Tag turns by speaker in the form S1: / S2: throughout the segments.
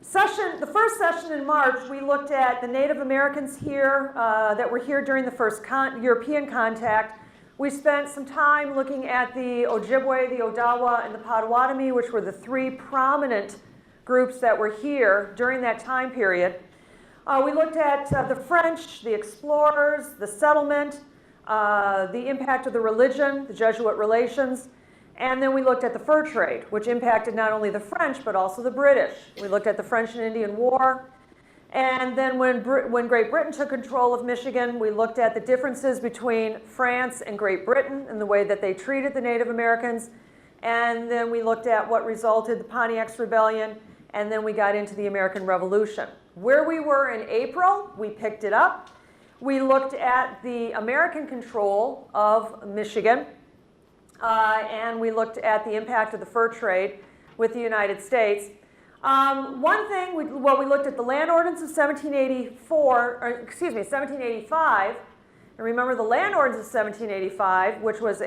S1: The first session in March, we looked at the Native Americans here that were here during the first European contact. We spent some time looking at the Ojibwe, the Odawa, and the Potawatomi, which were the three prominent groups that were here during that time period. We looked at the French, the explorers, the settlement, the impact of the religion, the Jesuit relations, and then we looked at the fur trade, which impacted not only the French, but also the British. We looked at the French and Indian War. And then when Great Britain took control of Michigan, we looked at the differences between France and Great Britain and the way that they treated the Native Americans. And then we looked at what resulted, the Pontiac's Rebellion, and then we got into the American Revolution. Where we were in April, we picked it up. We looked at the American control of Michigan, and we looked at the impact of the fur trade with the United States. One thing, we looked at the Land Ordinance of 1785. And remember the Land Ordinance of 1785, which was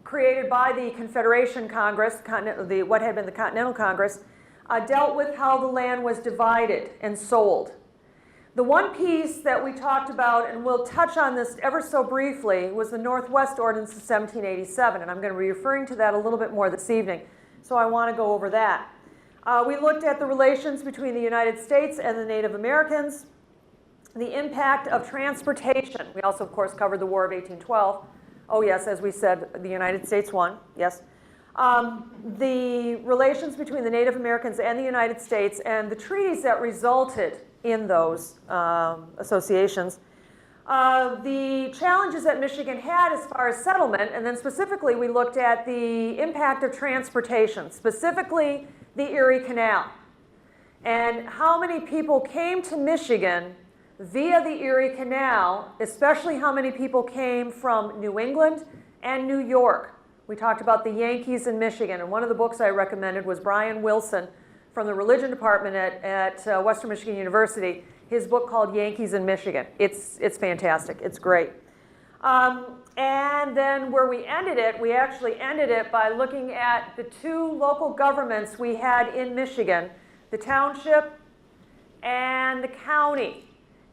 S1: created by the Confederation Congress, what had been the Continental Congress, dealt with how the land was divided and sold. The one piece that we talked about, and we'll touch on this ever so briefly, was the Northwest Ordinance of 1787, and I'm going to be referring to that a little bit more this evening, so I want to go over that. We looked at the relations between the United States and the Native Americans, the impact of transportation. We also, of course, covered the War of 1812. Oh, yes, as we said, the United States won, yes. The relations between the Native Americans and the United States and the treaties that resulted in those associations. The challenges that Michigan had as far as settlement, and then specifically we looked at the impact of transportation, specifically the Erie Canal, and how many people came to Michigan via the Erie Canal, especially how many people came from New England and New York. We talked about the Yankees in Michigan, and one of the books I recommended was Brian Wilson from the Religion Department at Western Michigan University, his book called Yankees in Michigan. It's fantastic. It's great. And then where we ended it, we actually ended it by looking at the two local governments we had in Michigan, the township and the county.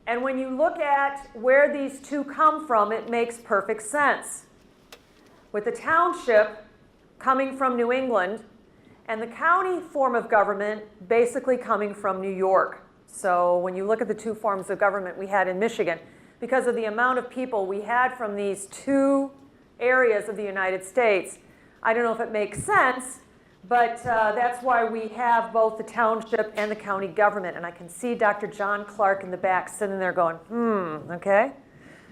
S1: And when you look at where these two come from, it makes perfect sense. With the township coming from New England and the county form of government basically coming from New York. So when you look at the two forms of government we had in Michigan, because of the amount of people we had from these two areas of the United States, I don't know if it makes sense, but that's why we have both the township and the county government. And I can see Dr. John Clark in the back sitting there going, okay.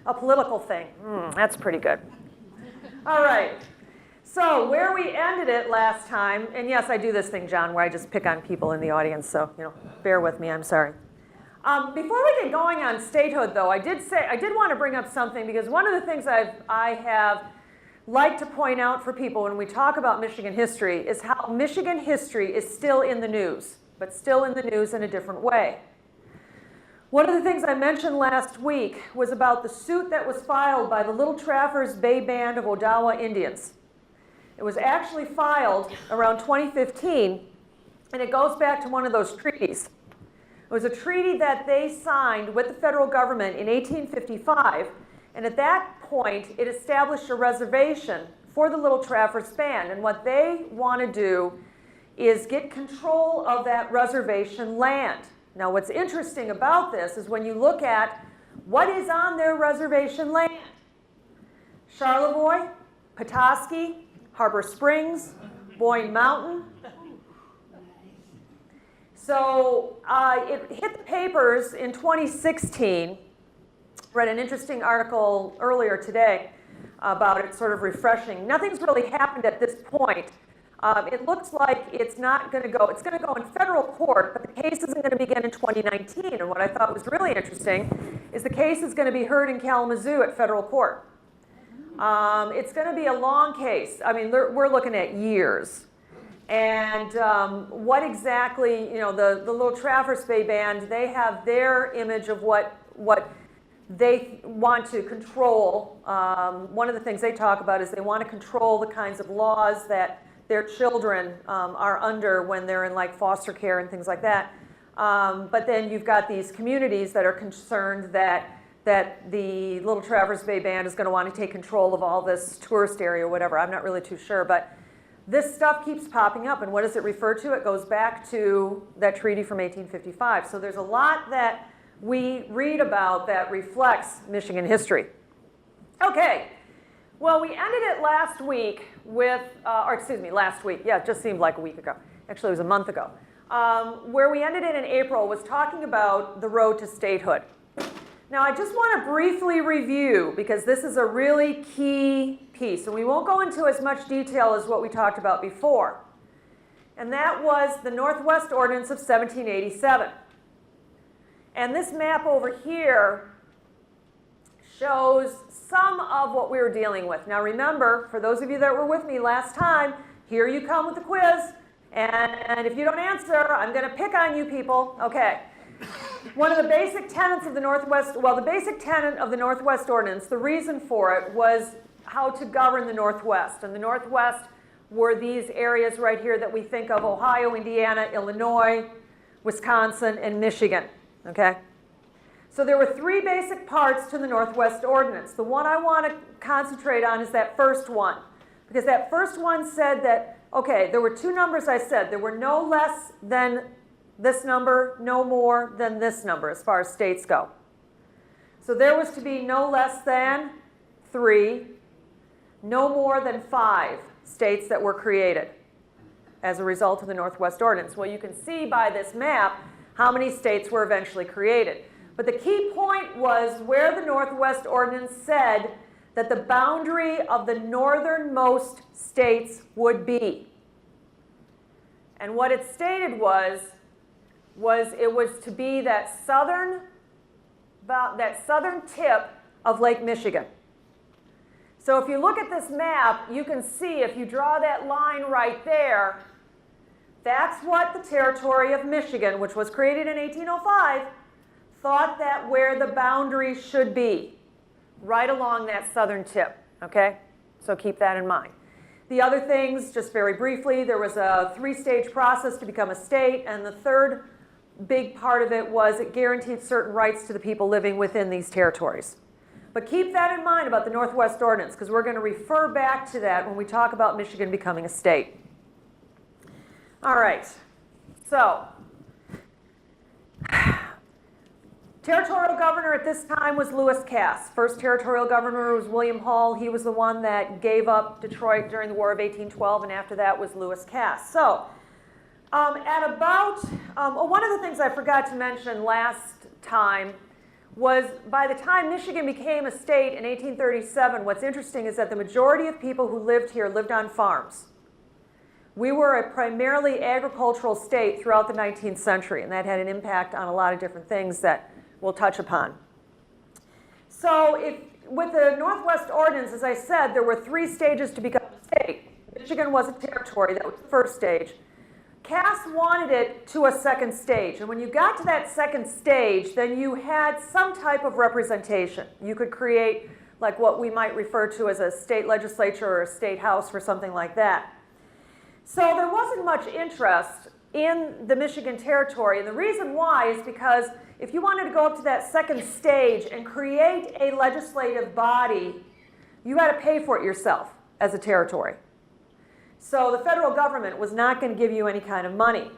S1: A political thing, that's pretty good. All right, so where we ended it last time, and yes, I do this thing, John, where I just pick on people in the audience, so bear with me, I'm sorry. Before we get going on statehood, though, I did want to bring up something, because one of the things I have liked to point out for people when we talk about Michigan history is how Michigan history is still in the news, but still in the news in a different way. One of the things I mentioned last week was about the suit that was filed by the Little Traverse Bay Band of Odawa Indians. It was actually filed around 2015, and it goes back to one of those treaties. It was a treaty that they signed with the federal government in 1855, and at that point, it established a reservation for the Little Traverse Band, and what they want to do is get control of that reservation land. Now, what's interesting about this is when you look at what is on their reservation land. Charlevoix, Petoskey, Harbor Springs, Boyne Mountain. So it hit the papers in 2016. Read an interesting article earlier today about it, sort of refreshing. Nothing's really happened at this point. It looks like it's not going to go. It's going to go in federal court, but the case isn't going to begin in 2019. And what I thought was really interesting is the case is going to be heard in Kalamazoo at federal court. It's going to be a long case. I mean, we're looking at years. And what exactly, the Little Traverse Bay Band, they have their image of what they want to control. One of the things they talk about is they want to control the kinds of laws that their children are under when they're in like foster care and things like that. But then you've got these communities that are concerned that the Little Traverse Bay Band is going to want to take control of all this tourist area or whatever. I'm not really too sure, but this stuff keeps popping up. And what does it refer to? It goes back to that treaty from 1855. So there's a lot that we read about that reflects Michigan history. Okay, well, we ended it last week with, last week. Yeah, it just seemed like a week ago. Actually, it was a month ago. Where we ended it in April was talking about the road to statehood. Now, I just want to briefly review, because this is a really key piece, and we won't go into as much detail as what we talked about before. And that was the Northwest Ordinance of 1787. And this map over here shows some of what we were dealing with. Now remember, for those of you that were with me last time, here you come with the quiz. And if you don't answer, I'm going to pick on you people. Okay. One of the basic tenets of the Northwest, well, the basic tenet of the Northwest Ordinance, the reason for it was how to govern the Northwest. And the Northwest were these areas right here that we think of: Ohio, Indiana, Illinois, Wisconsin, and Michigan. Okay? So there were three basic parts to the Northwest Ordinance. The one I want to concentrate on is that first one, because that first one said that, okay, there were two numbers I said. There were no less than this number, no more than this number as far as states go. So there was to be no less than 3, no more than 5 states that were created as a result of the Northwest Ordinance. Well, you can see by this map how many states were eventually created. But the key point was where the Northwest Ordinance said that the boundary of the northernmost states would be. And what it stated was it was to be that southern tip of Lake Michigan. So if you look at this map, you can see if you draw that line right there, that's what the territory of Michigan, which was created in 1805, thought that where the boundary should be, right along that southern tip, okay? So keep that in mind. The other things, just very briefly, there was a 3-stage process to become a state, and the third big part of it was it guaranteed certain rights to the people living within these territories. But keep that in mind about the Northwest Ordinance, because we're going to refer back to that when we talk about Michigan becoming a state. All right, so territorial governor at this time was Lewis Cass. First territorial governor was William Hull. He was the one that gave up Detroit during the War of 1812, and after that was Lewis Cass. So one of the things I forgot to mention last time was by the time Michigan became a state in 1837, what's interesting is that the majority of people who lived here lived on farms. We were a primarily agricultural state throughout the 19th century, and that had an impact on a lot of different things that we'll touch upon. So with the Northwest Ordinance, as I said, there were 3 stages to become a state. Michigan was a territory. That was the first stage. Cass wanted it to a second stage, and when you got to that second stage, then you had some type of representation. You could create like what we might refer to as a state legislature or a state house or something like that. So there wasn't much interest in the Michigan territory, and the reason why is because if you wanted to go up to that second stage and create a legislative body, you had to pay for it yourself as a territory. So the federal government was not going to give you any kind of money.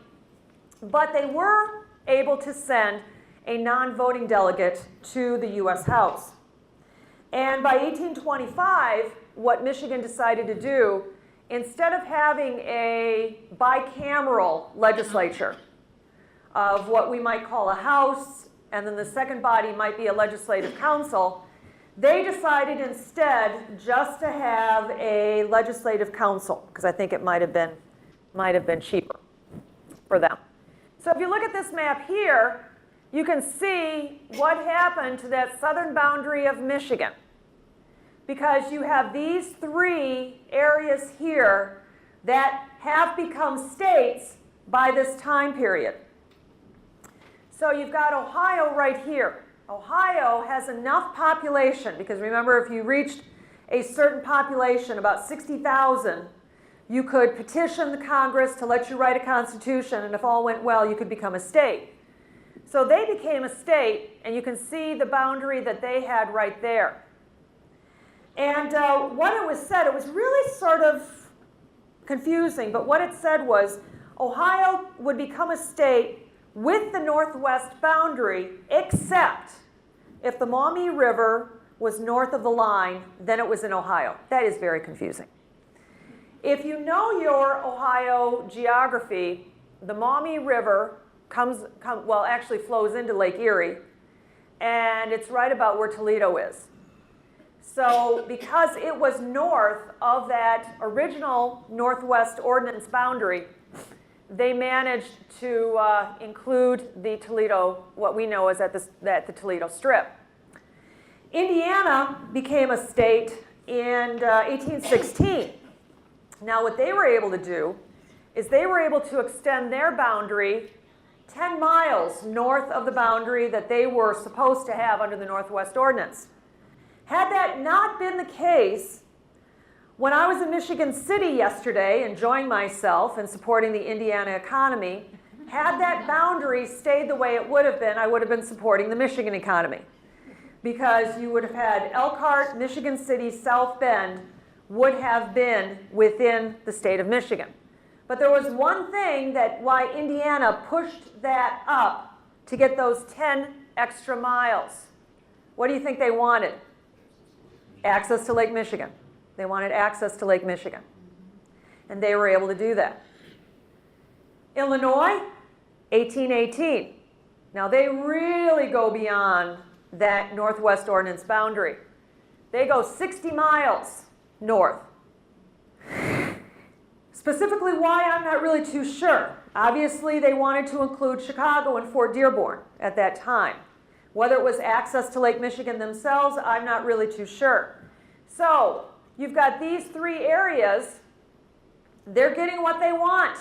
S1: But they were able to send a non-voting delegate to the U.S. House. And by 1825, what Michigan decided to do, instead of having a bicameral legislature of what we might call a house, and then the second body might be a legislative council, they decided instead just to have a legislative council, because I think it might have been cheaper for them. So if you look at this map here, you can see what happened to that southern boundary of Michigan, because you have these 3 areas here that have become states by this time period. So you've got Ohio right here. Ohio has enough population, because remember, if you reached a certain population, about 60,000, you could petition the Congress to let you write a constitution, and if all went well, you could become a state. So they became a state, and you can see the boundary that they had right there. And what it was said, it was really sort of confusing, but what it said was Ohio would become a state with the northwest boundary, except if the Maumee River was north of the line, then it was in Ohio. That is very confusing. If you know your Ohio geography, the Maumee River actually flows into Lake Erie, and it's right about where Toledo is. So because it was north of that original Northwest Ordinance boundary, they managed to include the Toledo, what we know as at the Toledo Strip. Indiana became a state in 1816. Now what they were able to do is they were able to extend their boundary 10 miles north of the boundary that they were supposed to have under the Northwest Ordinance. Had that not been the case, when I was in Michigan City yesterday enjoying myself and supporting the Indiana economy, had that boundary stayed the way it would have been, I would have been supporting the Michigan economy. Because you would have had Elkhart, Michigan City, South Bend would have been within the state of Michigan. But there was one thing that why Indiana pushed that up to get those 10 extra miles. What do you think they wanted? Access to Lake Michigan. They wanted access to Lake Michigan. And they were able to do that. Illinois, 1818. Now they really go beyond that Northwest Ordinance boundary. They go 60 miles north. Specifically why, I'm not really too sure. Obviously, they wanted to include Chicago and Fort Dearborn at that time. Whether it was access to Lake Michigan themselves, I'm not really too sure. So, you've got these three areas. They're getting what they want.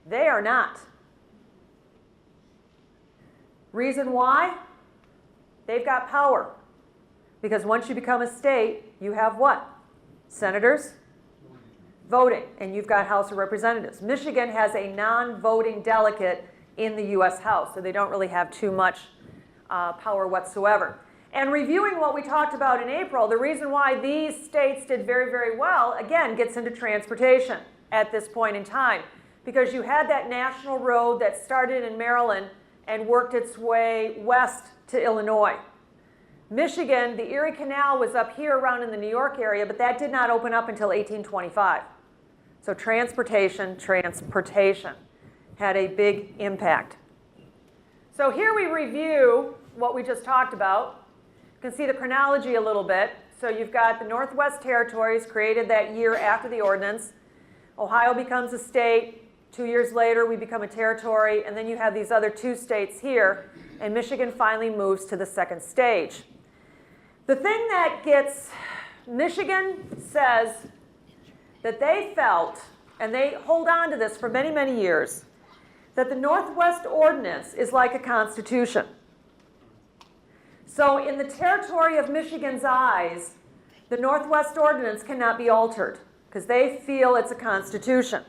S1: They are not. Reason why? They've got power. Because once you become a state, you have what? Senators? Voting, and you've got House of Representatives. Michigan has a non-voting delegate in the U.S. House, so they don't really have too much power whatsoever. And reviewing what we talked about in April, the reason why these states did very, very well, again, gets into transportation at this point in time. Because you had that national road that started in Maryland and worked its way west to Illinois. Michigan, the Erie Canal was up here around in the New York area, but that did not open up until 1825. So transportation had a big impact. So here we review what we just talked about. You can see the chronology a little bit. So you've got the Northwest Territories created that year after the ordinance. Ohio becomes a state. 2 years later, we become a territory. And then you have these other two states here. And Michigan finally moves to the second stage. The thing that gets, Michigan says that they felt, and they hold on to this for many, many years, that the Northwest Ordinance is like a constitution. So in the territory of Michigan's eyes, the Northwest Ordinance cannot be altered because they feel it's a constitution.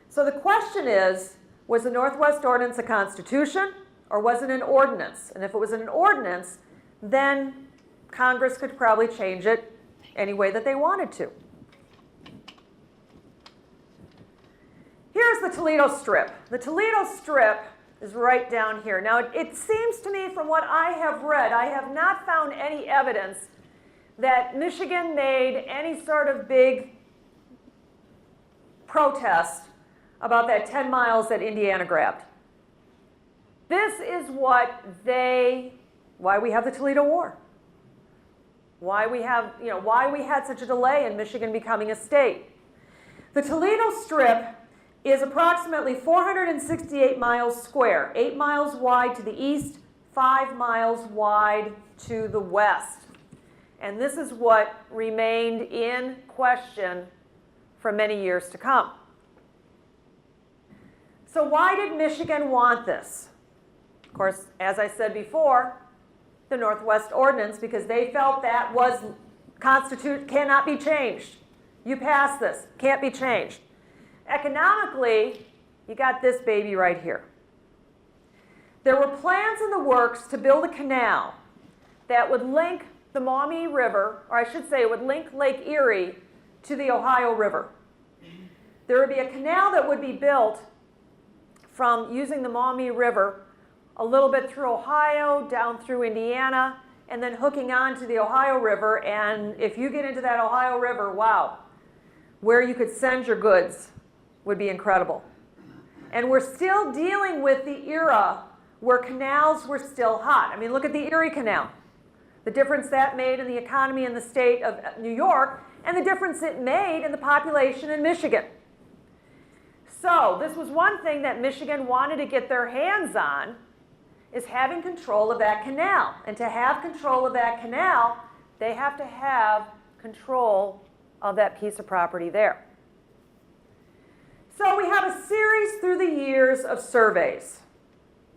S1: So the question is, was the Northwest Ordinance a constitution or was it an ordinance? And if it was an ordinance, then Congress could probably change it any way that they wanted to. Here's the Toledo Strip. The Toledo Strip is right down here. Now, it seems to me from what I have read, I have not found any evidence that Michigan made any sort of big protest about that 10 miles that Indiana grabbed. This is why we have the Toledo War. Why we had such a delay in Michigan becoming a state. The Toledo Strip is approximately 468 miles square, 8 miles wide to the east, 5 miles wide to the west. And this is what remained in question for many years to come. So why did Michigan want this? Of course, as I said before, the Northwest Ordinance, because they felt that was cannot be changed. You pass this, can't be changed. Economically, you got this baby right here. There were plans in the works to build a canal that would link the Maumee River, or I should say it would link Lake Erie to the Ohio River. There would be a canal that would be built from using the Maumee River a little bit through Ohio, down through Indiana, and then hooking on to the Ohio River. And if you get into that Ohio River, wow, where you could send your goods would be incredible. And we're still dealing with the era where canals were still hot. I mean, look at the Erie Canal. The difference that made in the economy in the state of New York, and the difference it made in the population in Michigan. So this was one thing that Michigan wanted to get their hands on, is having control of that canal. And to have control of that canal, they have to have control of that piece of property there. So we have a series through the years of surveys.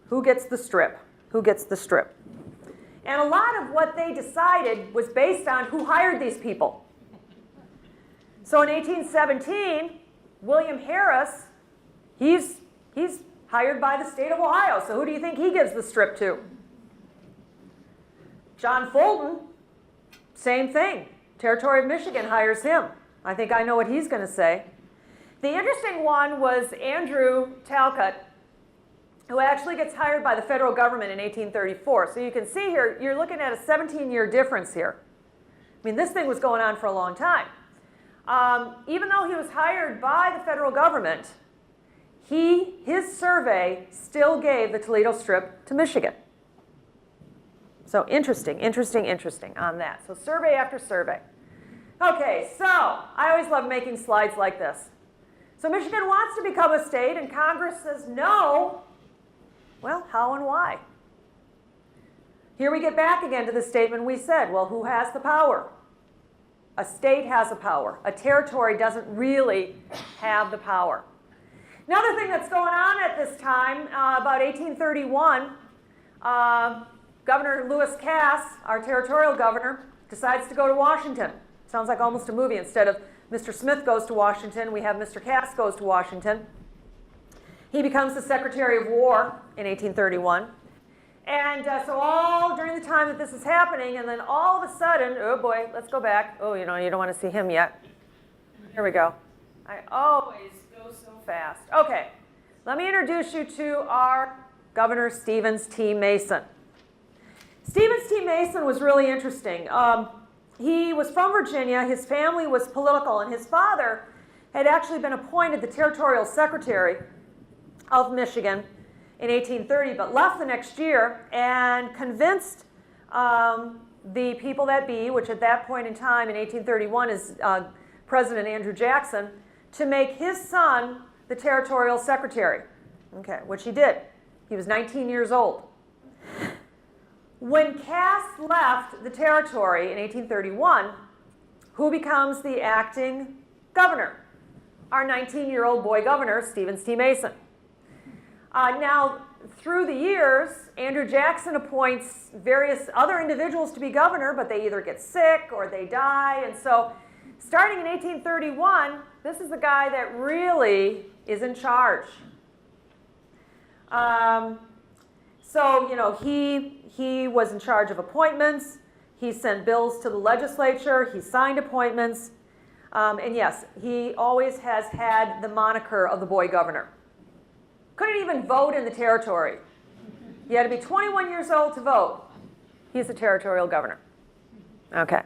S1: Who gets the strip? Who gets the strip? And a lot of what they decided was based on who hired these people. So in 1817, William Harris, he's hired by the state of Ohio. So who do you think he gives the strip to? John Fulton, same thing. Territory of Michigan hires him. I think I know what he's going to say. The interesting one was Andrew Talcott, who actually gets hired by the federal government in 1834. So you can see here, you're looking at a 17-year difference here. I mean, this thing was going on for a long time. Even though he was hired by the federal government, his survey still gave the Toledo Strip to Michigan. So interesting on that. So survey after survey. Okay, so I always love making slides like this. So Michigan wants to become a state, and Congress says no. Well, how and why? Here we get back again to the statement we said. Well, who has the power? A state has the power. A territory doesn't really have the power. Another thing that's going on at this time, about 1831, Governor Lewis Cass, our territorial governor, decides to go to Washington. Sounds like almost a movie. Instead of Mr. Smith goes to Washington, we have Mr. Cass goes to Washington. He becomes the Secretary of War in 1831. And so all during the time that this is happening, and then all of a sudden, oh boy, let's go back. Oh, you don't want to see him yet. Here we go. I always go so fast. Okay, let me introduce you to our Governor Stevens T. Mason. Stevens T. Mason was really interesting. He was from Virginia. His family was political, and his father had actually been appointed the territorial secretary of Michigan in 1830, but left the next year and convinced the people that be, which at that point in time in 1831 is President Andrew Jackson, to make his son the territorial secretary, okay, which he did. He was 19 years old. When Cass left the territory in 1831, who becomes the acting governor? Our 19-year-old boy governor, Stevens T. Mason. Now, through the years, Andrew Jackson appoints various other individuals to be governor, but they either get sick or they die. And so, starting in 1831, this is the guy that really is in charge. So, he was in charge of appointments. He sent bills to the legislature. He signed appointments. And yes, he always has had the moniker of the boy governor. Couldn't even vote in the territory. You had to be 21 years old to vote. He's the territorial governor. Okay.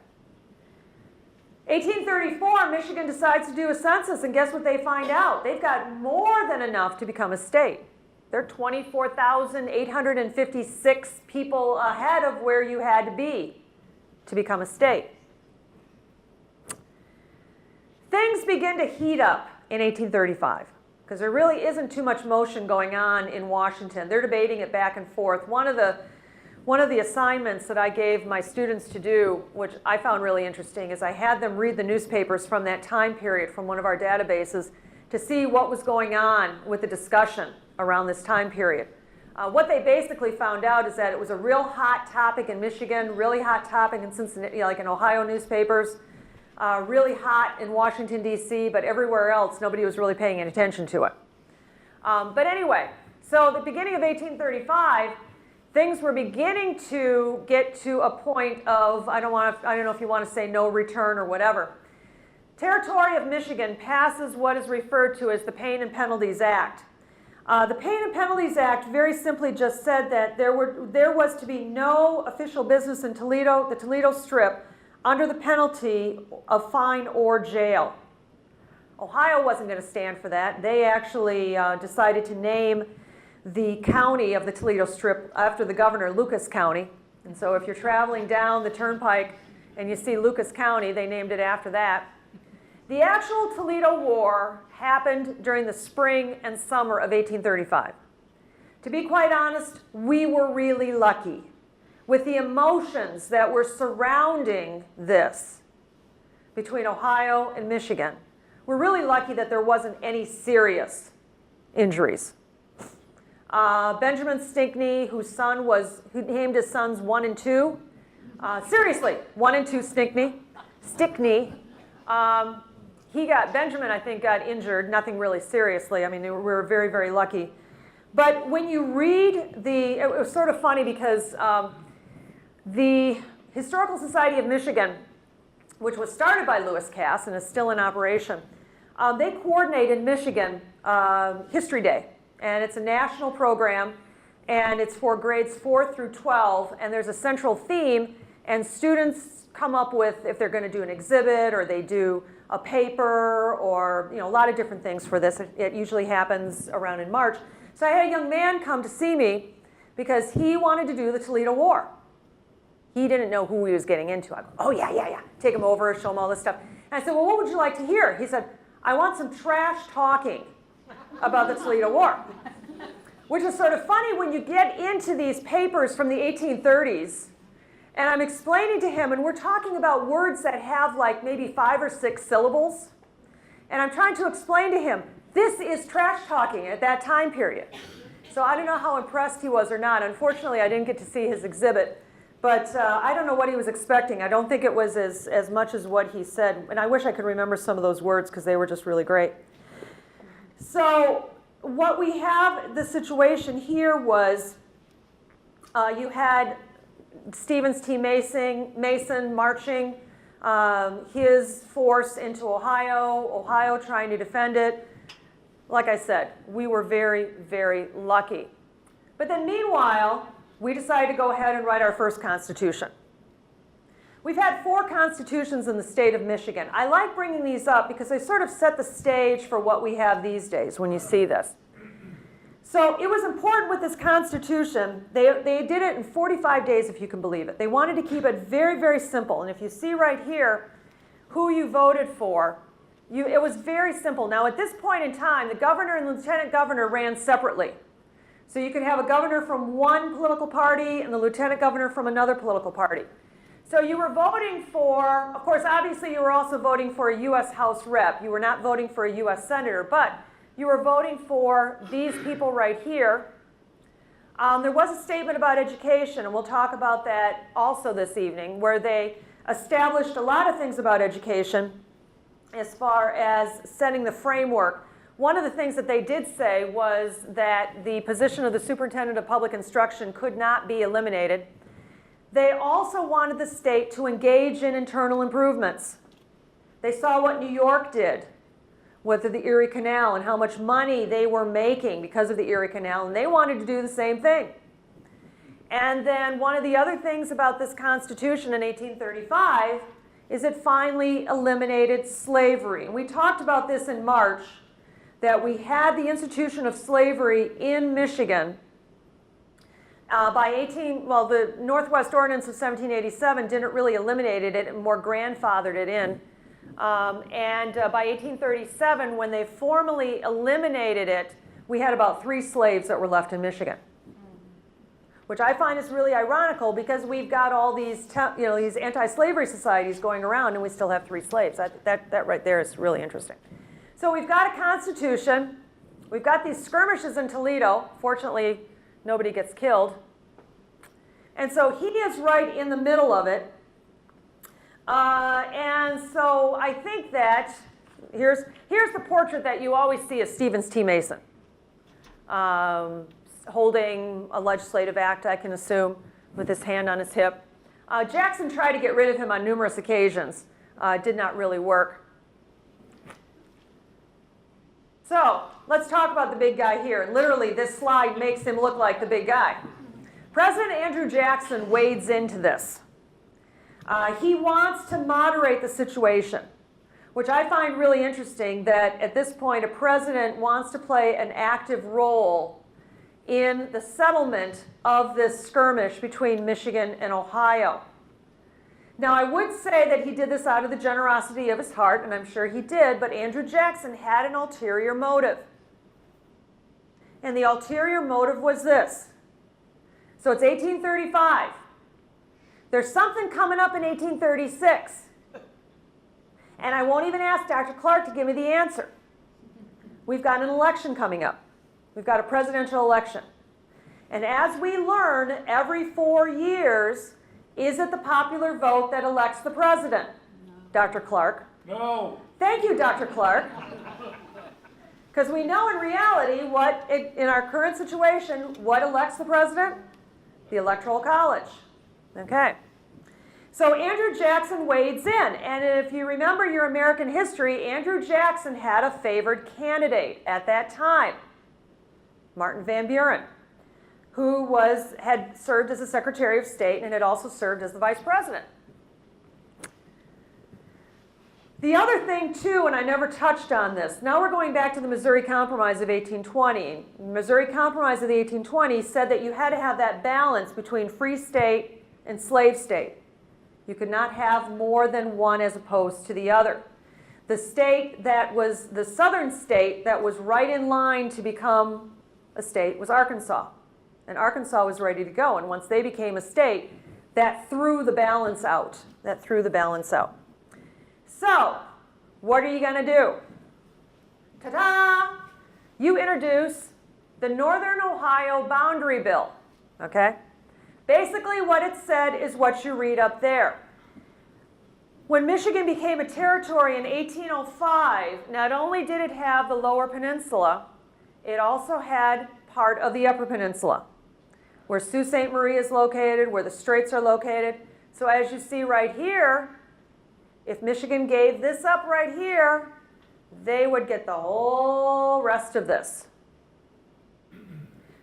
S1: 1834, Michigan decides to do a census, and guess what they find out? They've got more than enough to become a state. They're 24,856 people ahead of where you had to be to become a state. Things begin to heat up in 1835. Because there really isn't too much motion going on in Washington. They're debating it back and forth. One of the assignments that I gave my students to do, which I found really interesting, is I had them read the newspapers from that time period from one of our databases to see what was going on with the discussion around this time period. What they basically found out is that it was a real hot topic in Michigan, really hot topic in Cincinnati, like in Ohio newspapers. really hot in Washington, D.C., but everywhere else, nobody was really paying any attention to it. But anyway, so the beginning of 1835, things were beginning to get to a point of, I don't know if you want to say no return or whatever. Territory of Michigan passes what is referred to as the Pain and Penalties Act. The Pain and Penalties Act very simply just said that there was to be no official business in Toledo, the Toledo Strip, under the penalty of fine or jail. Ohio wasn't going to stand for that. They actually decided to name the county of the Toledo Strip after the governor, Lucas County. And so if you're traveling down the turnpike and you see Lucas County, they named it after that. The actual Toledo War happened during the spring and summer of 1835. To be quite honest, we were really lucky with the emotions that were surrounding this between Ohio and Michigan. We're really lucky that there wasn't any serious injuries. Benjamin Stickney, who named his sons 1 and 2. Seriously, 1 and 2 Stickney. Benjamin, I think, got injured, nothing really seriously. I mean, we were very, very lucky. But when you read it was sort of funny because the Historical Society of Michigan, which was started by Lewis Cass and is still in operation, they coordinate in Michigan History Day. And it's a national program, and it's for grades 4 through 12, and there's a central theme, and students come up with, if they're going to do an exhibit, or they do a paper, or a lot of different things for this. It usually happens around in March. So I had a young man come to see me because he wanted to do the Toledo War. He didn't know who he was getting into. I go, oh yeah. Take him over, show him all this stuff. And I said, well, what would you like to hear? He said, I want some trash talking about the Toledo War. Which is sort of funny when you get into these papers from the 1830s, and I'm explaining to him, and we're talking about words that have like maybe 5 or 6 syllables, and I'm trying to explain to him, this is trash talking at that time period. So I don't know how impressed he was or not. Unfortunately, I didn't get to see his exhibit, but I don't know what he was expecting. I don't think it was as much as what he said, and I wish I could remember some of those words because they were just really great. So what we have, the situation here was you had Stevens T. Mason marching his force into Ohio trying to defend it. Like I said, we were very, very lucky. But then meanwhile, we decided to go ahead and write our first Constitution. We've had 4 constitutions in the state of Michigan. I like bringing these up because they sort of set the stage for what we have these days when you see this. So it was important with this Constitution. They did it in 45 days, if you can believe it. They wanted to keep it very, very simple. And if you see right here who you voted for, it was very simple. Now, at this point in time, the governor and lieutenant governor ran separately. So you could have a governor from one political party and the lieutenant governor from another political party. So you were voting for, of course, obviously you were also voting for a U.S. House rep. You were not voting for a U.S. senator, but you were voting for these people right here. There was a statement about education, and we'll talk about that also this evening, where they established a lot of things about education as far as setting the framework. One of the things that they did say was that the position of the superintendent of public instruction could not be eliminated. They also wanted the state to engage in internal improvements. They saw what New York did with the Erie Canal and how much money they were making because of the Erie Canal, and they wanted to do the same thing. And then one of the other things about this Constitution in 1835 is it finally eliminated slavery. And we talked about this in March, that we had the institution of slavery in Michigan. The Northwest Ordinance of 1787 didn't really eliminate it, it more grandfathered it in. By 1837, when they formally eliminated it, we had about 3 slaves that were left in Michigan, which I find is really ironical because we've got all these, these anti-slavery societies going around, and we still have 3 slaves. That right there is really interesting. So we've got a constitution. We've got these skirmishes in Toledo. Fortunately, nobody gets killed. And so he is right in the middle of it. And so I think that here's the portrait that you always see of Stevens T. Mason, holding a legislative act, I can assume, with his hand on his hip. Jackson tried to get rid of him on numerous occasions. Did not really work. So let's talk about the big guy here. And literally, this slide makes him look like the big guy. President Andrew Jackson wades into this. He wants to moderate the situation, which I find really interesting that at this point a president wants to play an active role in the settlement of this skirmish between Michigan and Ohio. Now, I would say that he did this out of the generosity of his heart, and I'm sure he did, but Andrew Jackson had an ulterior motive. And the ulterior motive was this. So it's 1835. There's something coming up in 1836. And I won't even ask Dr. Clark to give me the answer. We've got an election coming up. We've got a presidential election. And as we learn, every 4 years, is it the popular vote that elects the president? No. Dr. Clark?
S2: No.
S1: Thank you, Dr. Clark. Because we know in reality in our current situation, what elects the president? The Electoral College. Okay. So Andrew Jackson wades in. And if you remember your American history, Andrew Jackson had a favored candidate at that time, Martin Van Buren, who had served as the Secretary of State and had also served as the Vice President. The other thing, too, and I never touched on this, now we're going back to the Missouri Compromise of 1820. The Missouri Compromise of the 1820s said that you had to have that balance between free state and slave state. You could not have more than one as opposed to the other. The state that was, the southern state that was right in line to become a state was Arkansas. And Arkansas was ready to go. And once they became a state, that threw the balance out. That threw the balance out. So, what are you going to do? Ta-da! You introduce the Northern Ohio Boundary Bill. Okay? Basically, what it said is what you read up there. When Michigan became a territory in 1805, not only did it have the Lower Peninsula, it also had part of the Upper Peninsula, where Sault Ste. Marie is located, where the Straits are located. So as you see right here, if Michigan gave this up right here, they would get the whole rest of this.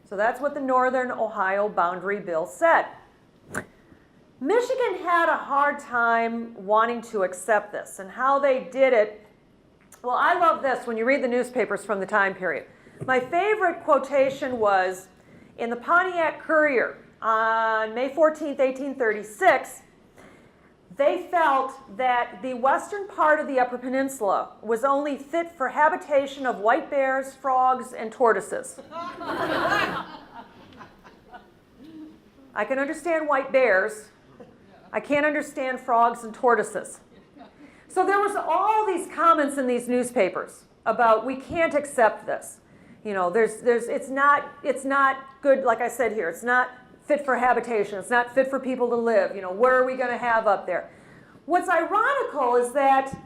S1: So that's what the Northern Ohio Boundary Bill said. Michigan had a hard time wanting to accept this, and how they did it, well, I love this when you read the newspapers from the time period. My favorite quotation was in the Pontiac Courier on May 14th, 1836, they felt that the western part of the Upper Peninsula was only fit for habitation of white bears, frogs, and tortoises. I can understand white bears. I can't understand frogs and tortoises. So there was all these comments in these newspapers about we can't accept this. You know, it's not good, like I said here, it's not fit for habitation, it's not fit for people to live. You know, what are we going to have up there? What's ironical is that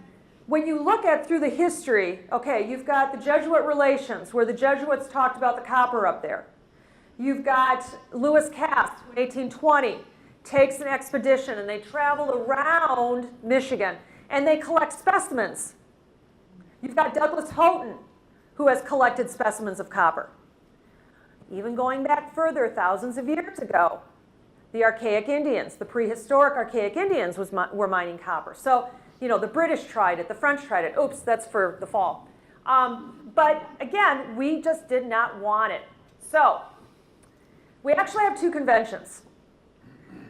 S1: when you look at through the history, okay, you've got the Jesuit relations, where the Jesuits talked about the copper up there. You've got Lewis Cass, who in 1820 takes an expedition and they travel around Michigan and they collect specimens. You've got Douglas Houghton, who has collected specimens of copper. Even going back further, thousands of years ago, the archaic Indians, the prehistoric archaic Indians were mining copper. So, you know, the British tried it, the French tried it. Oops, that's for the fall. But again, we just did not want it. So, we actually have two conventions.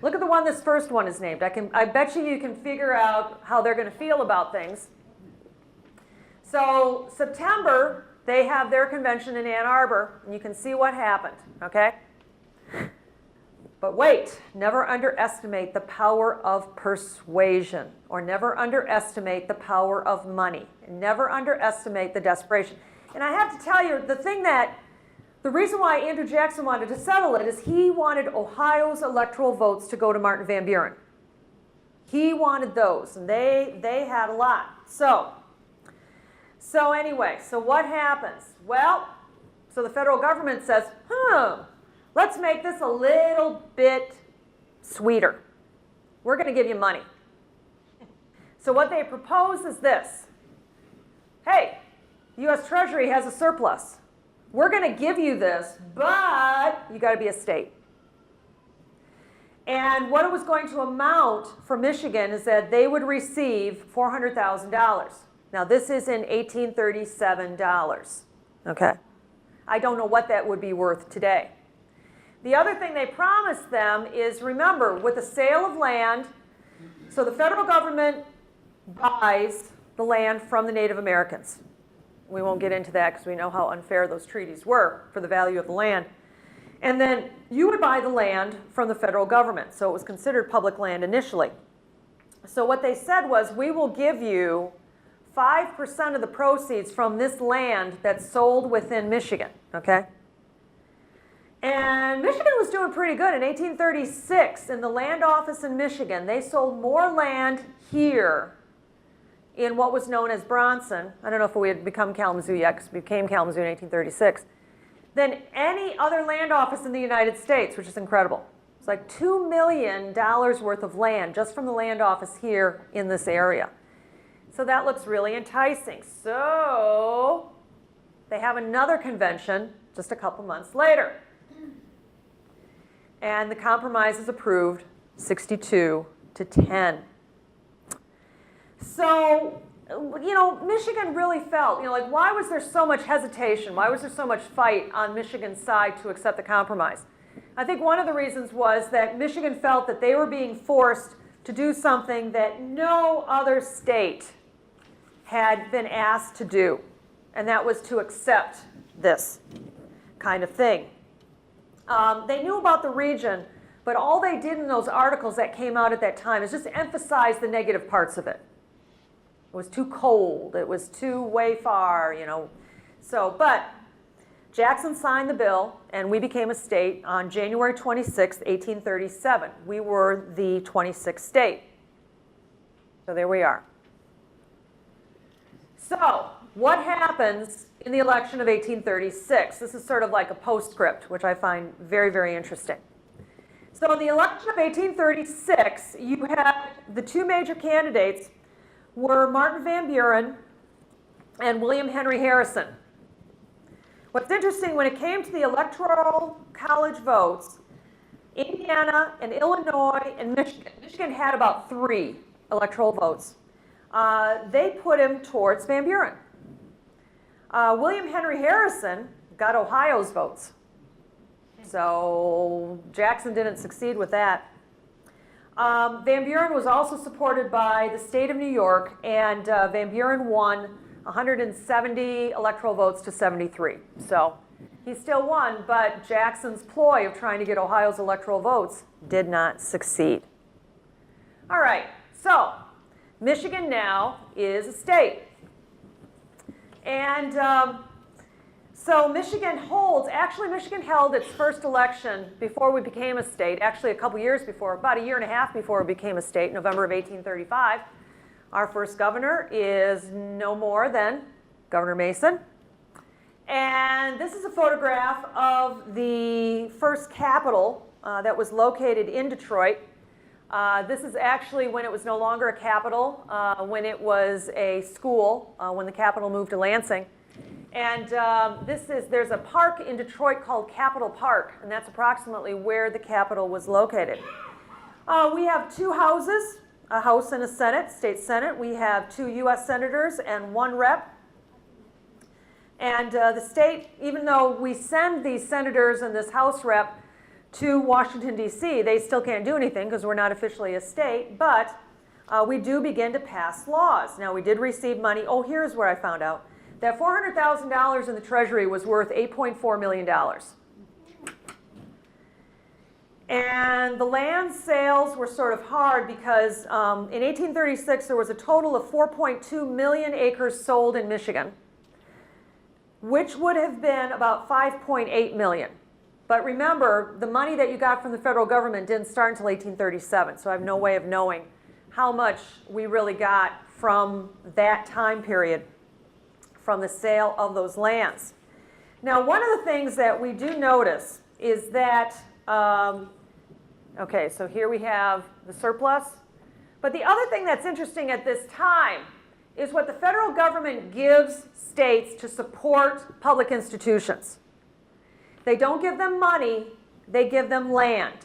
S1: Look at the one this first one is named. I bet you can figure out how they're going to feel about things. So, September, they have their convention in Ann Arbor, and you can see what happened, okay? But wait, never underestimate the power of persuasion, or never underestimate the power of money, and never underestimate the desperation. And I have to tell you, the reason why Andrew Jackson wanted to settle it is he wanted Ohio's electoral votes to go to Martin Van Buren. He wanted those, and they had a lot. So anyway, so what happens? Well, so the federal government says, let's make this a little bit sweeter. We're going to give you money. So what they propose is this. Hey, the U.S. Treasury has a surplus. We're going to give you this, but you got to be a state. And what it was going to amount for Michigan is that they would receive $400,000. Now this is in 1837 dollars. Okay. I don't know what that would be worth today. The other thing they promised them is, remember, with the sale of land, so the federal government buys the land from the Native Americans. We won't get into that because we know how unfair those treaties were for the value of the land. And then you would buy the land from the federal government, so it was considered public land initially. So what they said was, we will give you 5% of the proceeds from this land that's sold within Michigan, okay? And Michigan was doing pretty good. In 1836, in the land office in Michigan, they sold more land here in what was known as Bronson. I don't know if we had become Kalamazoo yet, because we became Kalamazoo in 1836. Than any other land office in the United States, which is incredible. It's like $2 million worth of land just from the land office here in this area. So that looks really enticing. So they have another convention just a couple months later. And the compromise is approved 62-10. So, you know, Michigan really felt, you know, like, why was there so much hesitation? Why was there so much fight on Michigan's side to accept the compromise? I think one of the reasons was that Michigan felt that they were being forced to do something that no other state had been asked to do, and that was to accept this kind of thing. They knew about the region, but all they did in those articles that came out at that time is just emphasize the negative parts of it. It was too cold, it was too way far, you know. So, but Jackson signed the bill, and we became a state on January 26, 1837. We were the 26th state. So there we are. So, what happens in the election of 1836? This is sort of like a postscript, which I find very, very interesting. So in the election of 1836, you had the two major candidates were Martin Van Buren and William Henry Harrison. What's interesting, when it came to the electoral college votes, Indiana and Illinois and Michigan had about 3 electoral votes. They put him towards Van Buren. William Henry Harrison got Ohio's votes. So Jackson didn't succeed with that. Van Buren was also supported by the state of New York, and Van Buren won 170 electoral votes to 73. So he still won, but Jackson's ploy of trying to get Ohio's electoral votes did not succeed. All right, so Michigan now is a state. And so Michigan held its first election before we became a state, actually a couple years before, about a year and a half before we became a state, November of 1835. Our first governor is no more than Governor Mason. And this is a photograph of the first capitol that was located in Detroit. This is actually when it was no longer a capital, when it was a school, when the capital moved to Lansing. And there's a park in Detroit called Capitol Park, and that's approximately where the Capitol was located. We have 2 houses, a House and a Senate, state Senate. We have 2 U.S. senators and 1 rep. And the state, even though we send these senators and this House rep to Washington, D.C., they still can't do anything because we're not officially a state, but we do begin to pass laws. Now, we did receive money. Oh, here's where I found out. That $400,000 in the Treasury was worth $8.4 million. And the land sales were sort of hard because in 1836 there was a total of 4.2 million acres sold in Michigan, which would have been about 5.8 million. But remember, the money that you got from the federal government didn't start until 1837, so I have no way of knowing how much we really got from that time period, from the sale of those lands. Now, one of the things that we do notice is that, okay, so here we have the surplus. But the other thing that's interesting at this time is what the federal government gives states to support public institutions. They don't give them money, they give them land.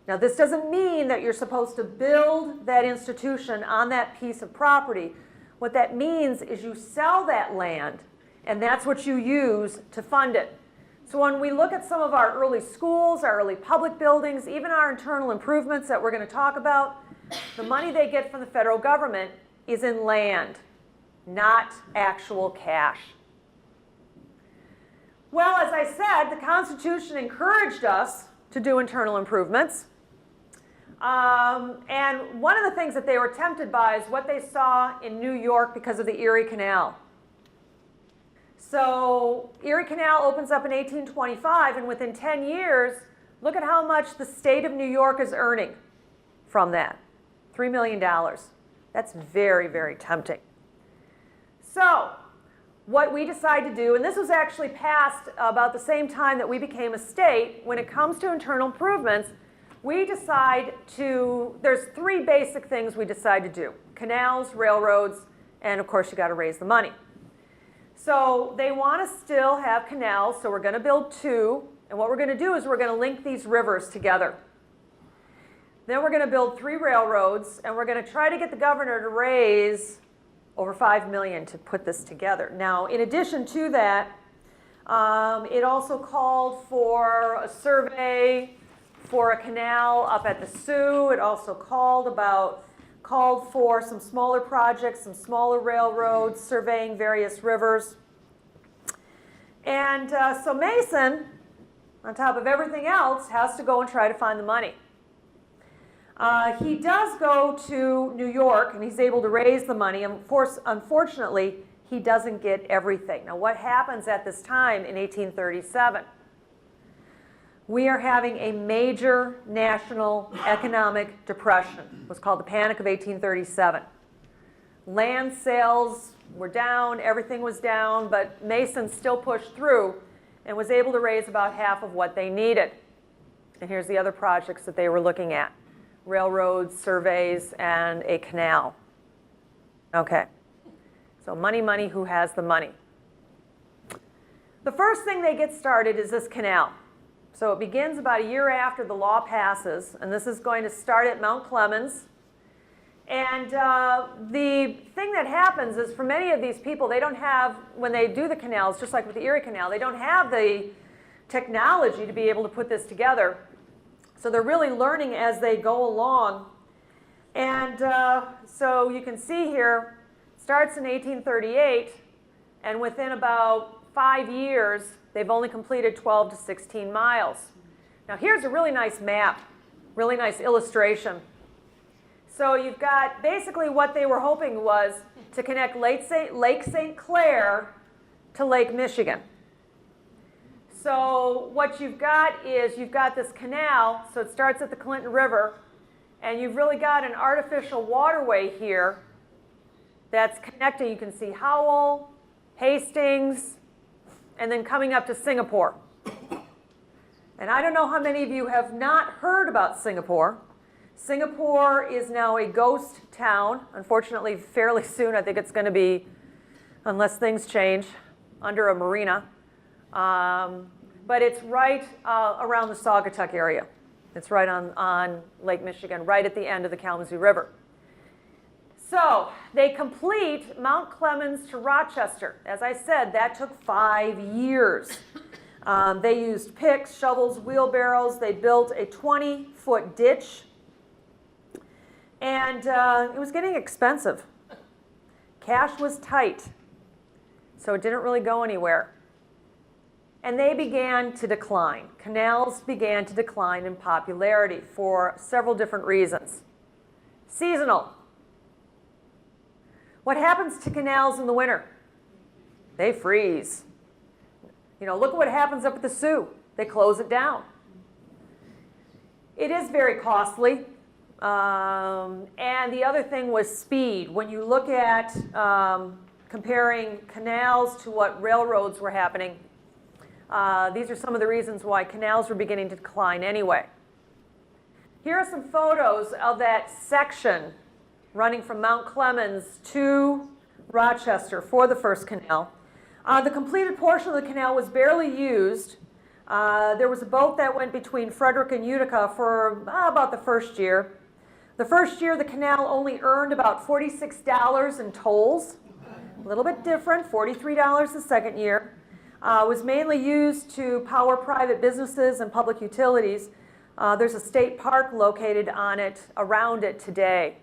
S1: Now, this doesn't mean that you're supposed to build that institution on that piece of property. What that means is you sell that land, and that's what you use to fund it. So when we look at some of our early schools, our early public buildings, even our internal improvements that we're going to talk about, the money they get from the federal government is in land, not actual cash. Well, as I said, the Constitution encouraged us to do internal improvements. And one of the things that they were tempted by is what they saw in New York because of the Erie Canal. So Erie Canal opens up in 1825, and within 10 years, look at how much the state of New York is earning from that. $3 million. That's very, very tempting. So what we decided to do, and this was actually passed about the same time that we became a state, when it comes to internal improvements, we decide to, there's three basic things we decide to do. Canals, railroads, and of course you got to raise the money. So they want to still have canals, so we're going to build 2. And what we're going to do is we're going to link these rivers together. Then we're going to build 3 railroads, and we're going to try to get the governor to raise over $5 million to put this together. Now, in addition to that, it also called for a survey for a canal up at the Sioux. It also called for some smaller projects, some smaller railroads, surveying various rivers. And so Mason, on top of everything else, has to go and try to find the money. He does go to New York, and he's able to raise the money. Unfortunately, he doesn't get everything. Now, what happens at this time in 1837? We are having a major national economic depression. It was called the Panic of 1837. Land sales were down, everything was down, but Mason still pushed through and was able to raise about half of what they needed. And here's the other projects that they were looking at: railroads, surveys, and a canal. Okay, so money, money, who has the money? The first thing they get started is this canal. So it begins about a year after the law passes, and this is going to start at Mount Clemens. And the thing that happens is, for many of these people, they don't have, when they do the canals, just like with the Erie Canal, they don't have the technology to be able to put this together. So they're really learning as they go along. And so you can see here, starts in 1838, and within about 5 years, they've only completed 12 to 16 miles. Now here's a really nice map, really nice illustration. So you've got basically what they were hoping was to connect Lake St. Clair to Lake Michigan. So what you've got is you've got this canal, so it starts at the Clinton River, and you've really got an artificial waterway here that's connecting. You can see Howell, Hastings, and then coming up to Singapore. And I don't know how many of you have not heard about Singapore. Singapore is now a ghost town. Unfortunately, fairly soon, I think it's going to be, unless things change, under a marina. But it's right around the Saugatuck area. It's right on Lake Michigan, right at the end of the Kalamazoo River. So they complete Mount Clemens to Rochester. As I said, that took 5 years. They used picks, shovels, wheelbarrows. They built a 20-foot ditch. And it was getting expensive. Cash was tight, so it didn't really go anywhere. And they began to decline. Canals began to decline in popularity for several different reasons. Seasonal. What happens to canals in the winter? They freeze. You know, look at what happens up at the Sioux. They close it down. It is very costly. And the other thing was speed. When you look at comparing canals to what railroads were happening, these are some of the reasons why canals were beginning to decline anyway. Here are some photos of that section running from Mount Clemens to Rochester for the first canal. The completed portion of the canal was barely used. There was a boat that went between Frederick and Utica for about the first year. The first year, the canal only earned about $46 in tolls. A little bit different, $43 the second year. Was mainly used to power private businesses and public utilities. There's a state park located on it, around it today.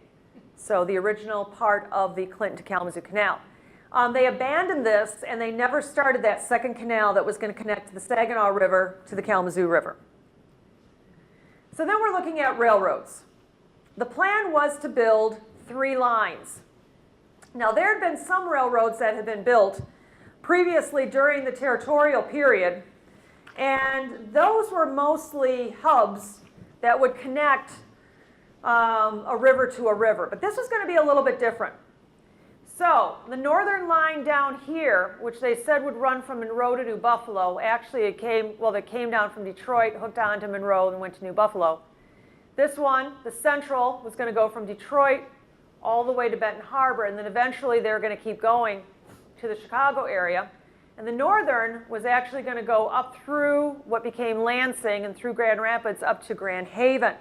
S1: So the original part of the Clinton to Kalamazoo Canal. They abandoned this and they never started that second canal that was going to connect the Saginaw River to the Kalamazoo River. So then we're looking at railroads. The plan was to build 3 lines. Now there had been some railroads that had been built previously during the territorial period, and those were mostly hubs that would connect a river to a river. But this was going to be a little bit different. So the northern line down here, which they said would run from Monroe to New Buffalo, actually it came down from Detroit, hooked on to Monroe, and went to New Buffalo. This one, the central, was going to go from Detroit all the way to Benton Harbor, and then eventually they were going to keep going to the Chicago area. And the northern was actually going to go up through what became Lansing and through Grand Rapids up to Grand Haven.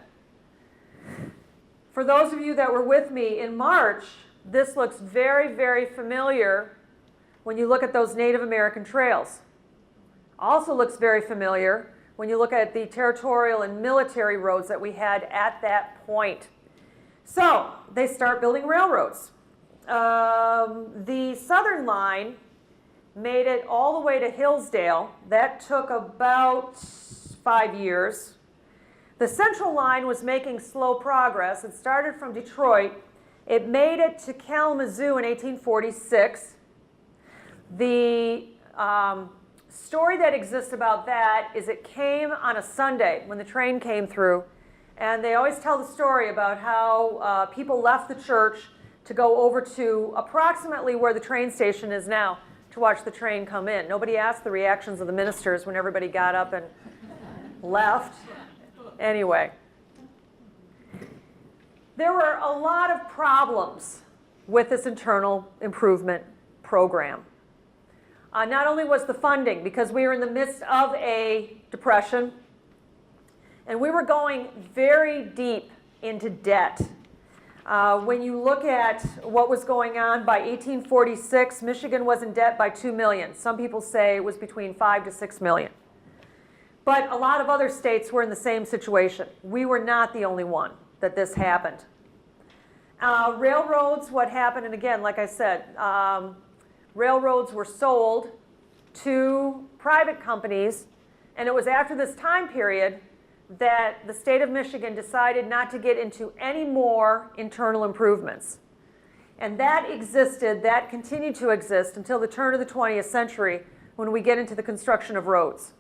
S1: For those of you that were with me in March, this looks very, very familiar when you look at those Native American trails. Also looks very familiar when you look at the territorial and military roads that we had at that point. So they start building railroads. The southern line made it all the way to Hillsdale. That took about 5 years. The central line was making slow progress. It started from Detroit. It made it to Kalamazoo in 1846. The story that exists about that is it came on a Sunday when the train came through. And they always tell the story about how people left the church to go over to approximately where the train station is now to watch the train come in. Nobody asked the reactions of the ministers when everybody got up and left. Anyway, there were a lot of problems with this internal improvement program. Not only was the funding, because we were in the midst of a depression, and we were going very deep into debt. When you look at what was going on by 1846, Michigan was in debt by $2 million. Some people say it was between $5 to $6 million. But a lot of other states were in the same situation. We were not the only one that this happened. Railroads, what happened, and again, like I said, railroads were sold to private companies, and it was after this time period that the state of Michigan decided not to get into any more internal improvements. And that existed, that continued to exist until the turn of the 20th century when we get into the construction of roads.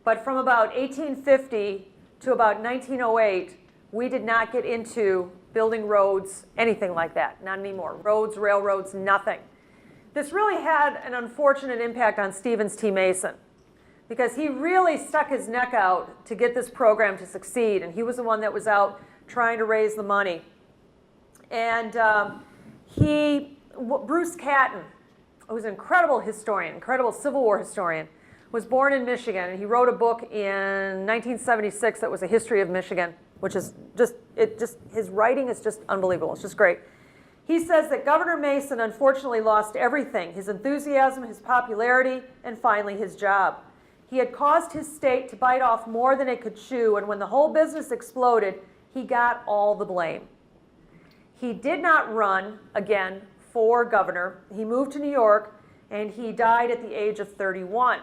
S1: But from about 1850 to about 1908, we did not get into building roads, anything like that, not anymore. Roads, railroads, nothing. This really had an unfortunate impact on Stevens T. Mason, because he really stuck his neck out to get this program to succeed, and he was the one that was out trying to raise the money. And Bruce Catton, who's an incredible historian, incredible Civil War historian, was born in Michigan, and he wrote a book in 1976 that was a history of Michigan, which is his writing is just unbelievable. It's just great. He says that Governor Mason unfortunately lost everything: his enthusiasm, his popularity, and finally his job. He had caused his state to bite off more than it could chew, and when the whole business exploded, he got all the blame. He did not run again for governor. He moved to New York, and he died at the age of 31.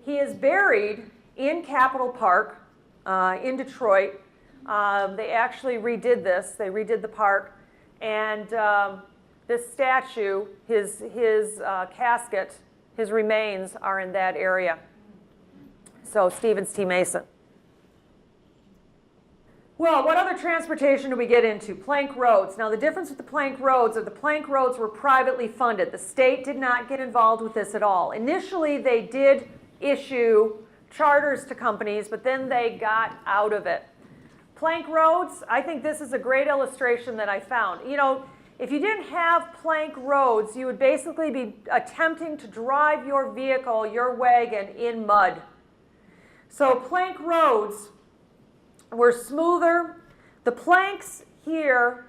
S1: He is buried in Capitol Park in Detroit. They actually redid this. They redid the park. And this statue, his casket, his remains are in that area. So Stevens T. Mason. Well, what other transportation do we get into? Plank roads. Now, the difference with the plank roads is the plank roads were privately funded. The state did not get involved with this at all. Initially, they did issue charters to companies, but then they got out of it. Plank roads, I think this is a great illustration that I found. You know, if you didn't have plank roads, you would basically be attempting to drive your vehicle, your wagon, in mud. So plank roads were smoother. The planks here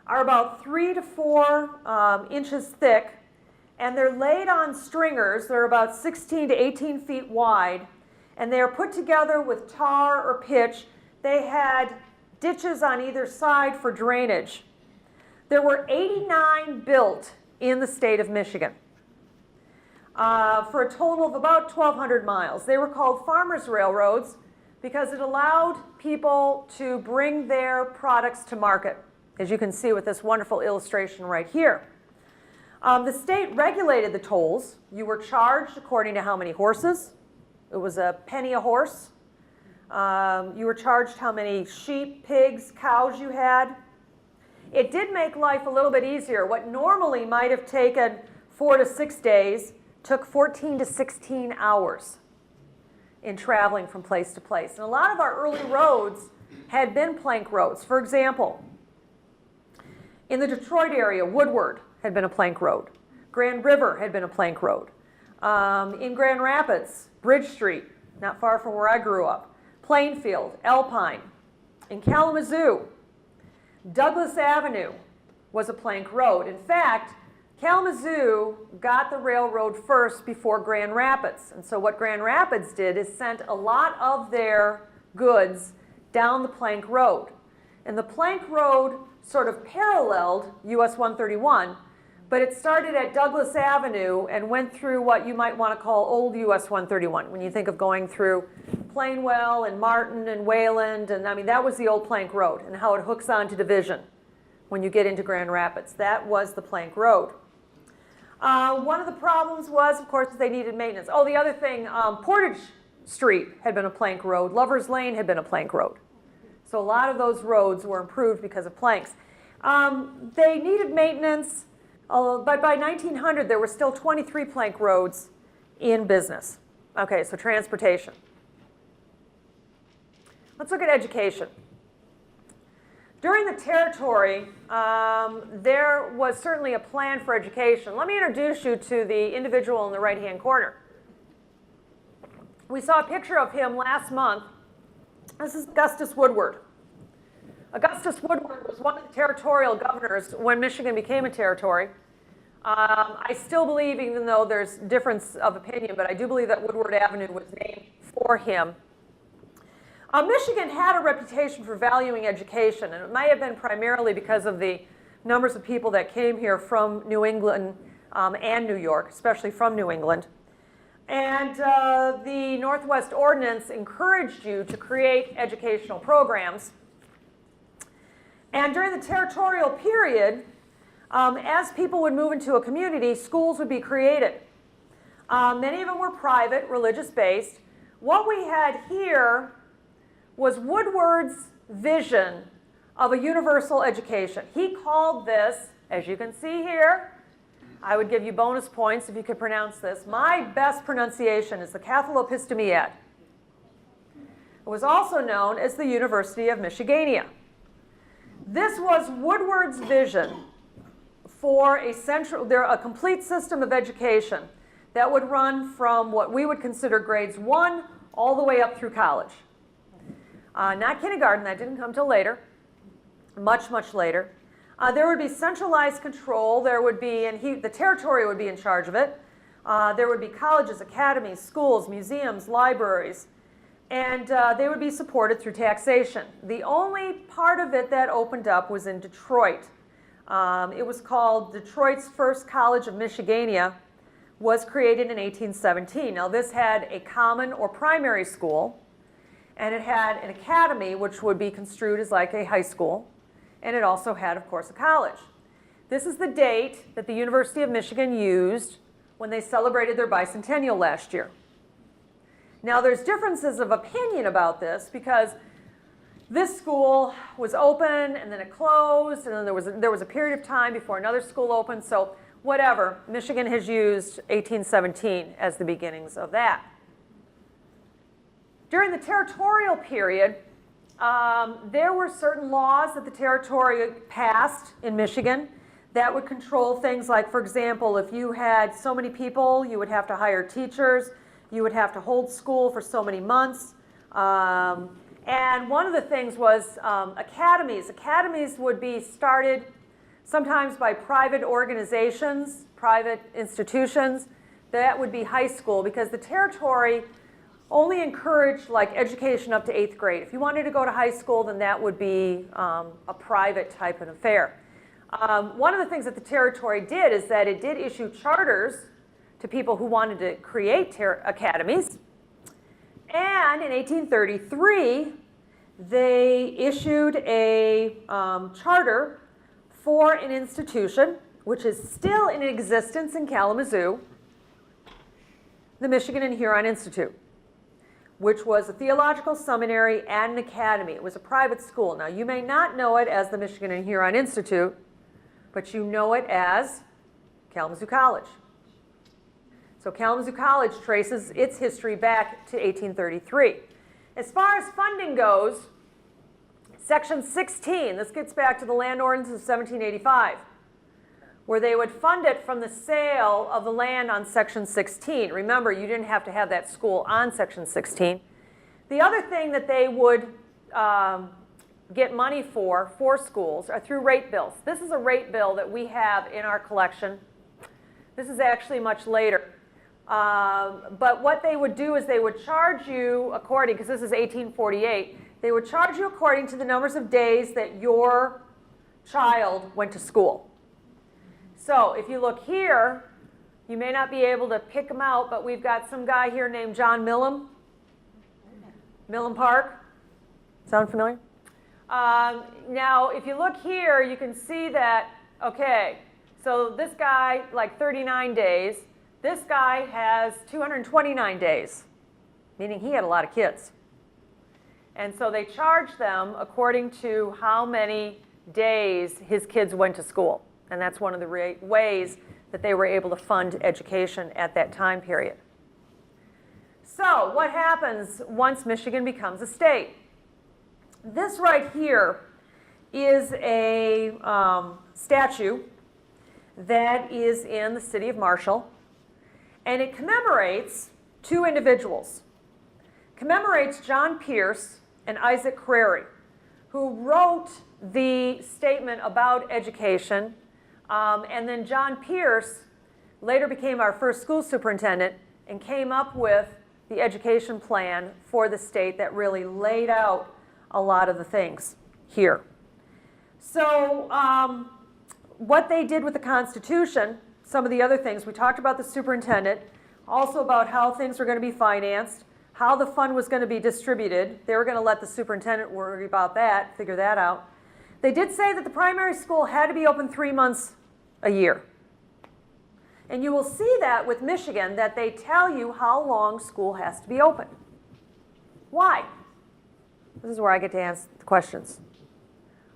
S1: are about 3 to 4 inches thick, and they're laid on stringers. They're about 16 to 18 feet wide, and they are put together with tar or pitch. They had ditches on either side for drainage. There were 89 built in the state of Michigan for a total of about 1,200 miles. They were called farmers' railroads because it allowed people to bring their products to market, as you can see with this wonderful illustration right here. The state regulated the tolls. You were charged according to how many horses. It was a penny a horse. You were charged how many sheep, pigs, cows you had. It did make life a little bit easier. What normally might have taken 4 to 6 days took 14 to 16 hours in traveling from place to place. And a lot of our early roads had been plank roads. For example, in the Detroit area, Woodward had been a plank road. Grand River had been a plank road. In Grand Rapids, Bridge Street, not far from where I grew up. Plainfield, Alpine. In Kalamazoo, Douglas Avenue was a plank road. In fact, Kalamazoo got the railroad first before Grand Rapids. And so what Grand Rapids did is sent a lot of their goods down the plank road. And the plank road sort of paralleled US 131, but it started at Douglas Avenue and went through what you might want to call old US 131. When you think of going through Plainwell and Martin and Wayland, and I mean, that was the old plank road and how it hooks onto Division when you get into Grand Rapids. That was the plank road. One of the problems was, of course, they needed maintenance. Oh, the other thing, Portage Street had been a plank road. Lover's Lane had been a plank road. So a lot of those roads were improved because of planks. They needed maintenance, but by 1900 there were still 23 plank roads in business. Okay, so transportation. Let's look at education. During the territory, there was certainly a plan for education. Let me introduce you to the individual in the right-hand corner. We saw a picture of him last month. This is Augustus Woodward. Augustus Woodward was one of the territorial governors when Michigan became a territory. I still believe, even though there's difference of opinion, but I do believe that Woodward Avenue was named for him. Michigan had a reputation for valuing education, and it might have been primarily because of the numbers of people that came here from New England and New York, especially from New England. And the Northwest Ordinance encouraged you to create educational programs. And during the territorial period, as people would move into a community, schools would be created. Many of them were private, religious-based. What we had here was Woodward's vision of a universal education. He called this, as you can see here, I would give you bonus points if you could pronounce this. My best pronunciation is the Cathalopistimiad. It was also known as the University of Michigania. This was Woodward's vision for a complete system of education that would run from what we would consider grades 1 all the way up through college. Not kindergarten, that didn't come till later, much, much later. There would be centralized control. There would be, and the territory would be in charge of it. There would be colleges, academies, schools, museums, libraries, and they would be supported through taxation. The only part of it that opened up was in Detroit. It was called Detroit's First College of Michigania, was created in 1817. Now this had a common or primary school, and it had an academy, which would be construed as like a high school, and it also had, of course, a college. This is the date that the University of Michigan used when they celebrated their bicentennial last year. Now there's differences of opinion about this because this school was open and then it closed, and then there was a period of time before another school opened. So whatever, Michigan has used 1817 as the beginnings of that. During the territorial period, there were certain laws that the territory passed in Michigan that would control things like, for example, if you had so many people, you would have to hire teachers, you would have to hold school for so many months. And one of the things was academies. Academies would be started sometimes by private organizations, private institutions. That would be high school, because the territory only encouraged like education up to 8th grade. If you wanted to go to high school, then that would be a private type of affair. One of the things that the territory did is that it did issue charters to people who wanted to create academies. And in 1833, they issued a charter for an institution which is still in existence in Kalamazoo, the Michigan and Huron Institute, which was a theological seminary and an academy. It was a private school. Now, you may not know it as the Michigan and Huron Institute, but you know it as Kalamazoo College. So Kalamazoo College traces its history back to 1833. As far as funding goes, Section 16, this gets back to the Land Ordinance of 1785, where they would fund it from the sale of the land on Section 16. Remember, you didn't have to have that school on Section 16. The other thing that they would get money for schools are through rate bills. This is a rate bill that we have in our collection. This is actually much later. But what they would do is they would charge you according, because this is 1848, they would charge you according to the numbers of days that your child went to school. So if you look here, you may not be able to pick them out, but we've got some guy here named John Millam. Millam Park. Sound familiar? Now, if you look here, you can see that, okay, so this guy, like 39 days. This guy has 229 days, meaning he had a lot of kids. And so they charged them according to how many days his kids went to school. And that's one of the ways that they were able to fund education at that time period. So what happens once Michigan becomes a state? This right here is a statue that is in the city of Marshall. And it commemorates two individuals. Commemorates John Pierce and Isaac Crary, who wrote the statement about education. And then John Pierce later became our first school superintendent and came up with the education plan for the state that really laid out a lot of the things here. So what they did with the Constitution, some of the other things, we talked about the superintendent, also about how things were going to be financed, how the fund was going to be distributed. They were going to let the superintendent worry about that, figure that out. They did say that the primary school had to be open 3 months a year. And you will see that with Michigan, that they tell you how long school has to be open. Why? This is where I get to answer the questions.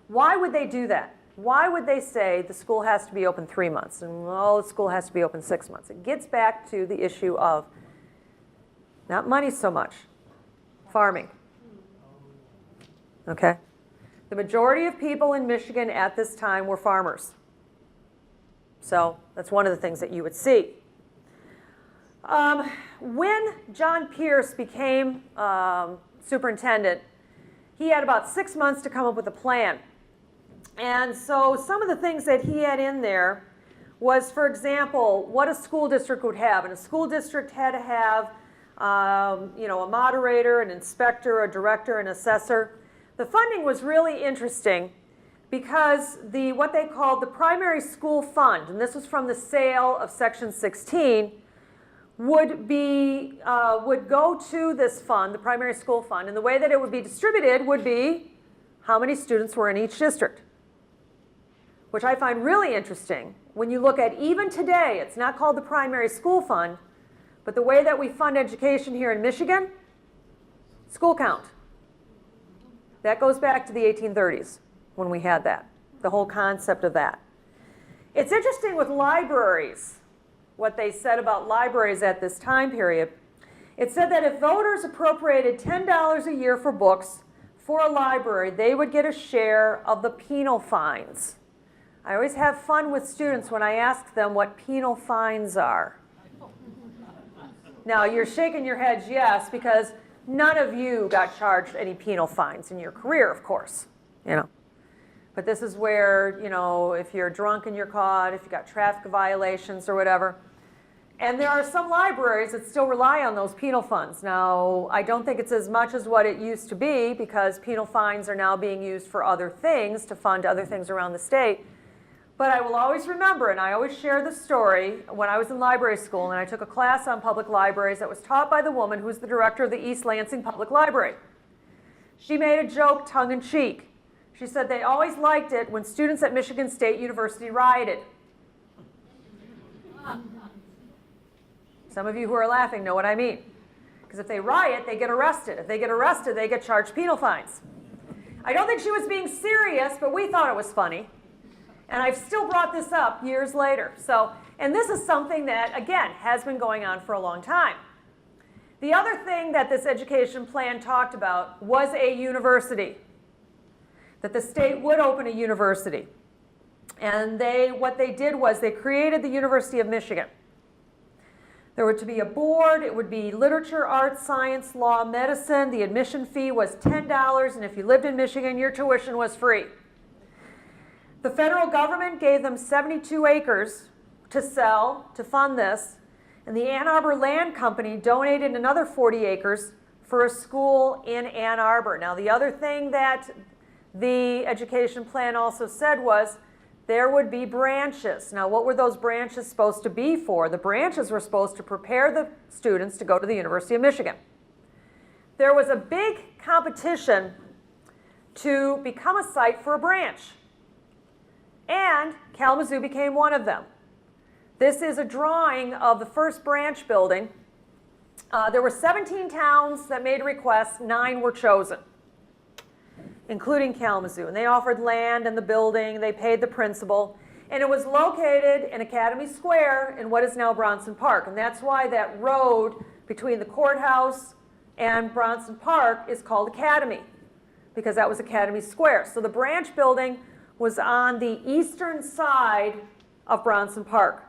S1: Why would they do that? Why would they say the school has to be open 3 months and, well, the school has to be open 6 months? It gets back to the issue of not money so much, farming. Okay? The majority of people in Michigan at this time were farmers. So that's one of the things that you would see. When John Pierce became superintendent, he had about 6 months to come up with a plan. And so some of the things that he had in there was, for example, what a school district would have. And a school district had to have a moderator, an inspector, a director, an assessor. The funding was really interesting because what they called the primary school fund, and this was from the sale of Section 16, would go to this fund, the primary school fund, and the way that it would be distributed would be how many students were in each district, which I find really interesting. When you look at even today, it's not called the primary school fund, but the way that we fund education here in Michigan, school count. That goes back to the 1830s when we had that, the whole concept of that. It's interesting with libraries, what they said about libraries at this time period. It said that if voters appropriated $10 a year for books for a library, they would get a share of the penal fines. I always have fun with students when I ask them what penal fines are. Now, you're shaking your heads yes, because none of you got charged any penal fines in your career, of course, you know. But this is where, you know, if you're drunk and you're caught, if you got traffic violations or whatever. And there are some libraries that still rely on those penal funds. Now, I don't think it's as much as what it used to be, because penal fines are now being used for other things, to fund other things around the state. But I will always remember, and I always share the story, when I was in library school and I took a class on public libraries that was taught by the woman who was the director of the East Lansing Public Library. She made a joke tongue-in-cheek. She said they always liked it when students at Michigan State University rioted. Some of you who are laughing know what I mean. Because if they riot, they get arrested. If they get arrested, they get charged penal fines. I don't think she was being serious, but we thought it was funny. And I've still brought this up years later. So, and this is something that, again, has been going on for a long time. The other thing that this education plan talked about was a university, that the state would open a university. And what they did was they created the University of Michigan. There were to be a board. It would be literature, arts, science, law, medicine. The admission fee was $10, and if you lived in Michigan, your tuition was free. The federal government gave them 72 acres to sell, to fund this, and the Ann Arbor Land Company donated another 40 acres for a school in Ann Arbor. Now, the other thing that the education plan also said was there would be branches. Now, what were those branches supposed to be for? The branches were supposed to prepare the students to go to the University of Michigan. There was a big competition to become a site for a branch. And Kalamazoo became one of them. This is a drawing of the first branch building. There were 17 towns that made requests, 9 were chosen, including Kalamazoo. And they offered land and the building, they paid the principal. And it was located in Academy Square in what is now Bronson Park. And that's why that road between the courthouse and Bronson Park is called Academy, because that was Academy Square. So the branch building was on the eastern side of Bronson Park.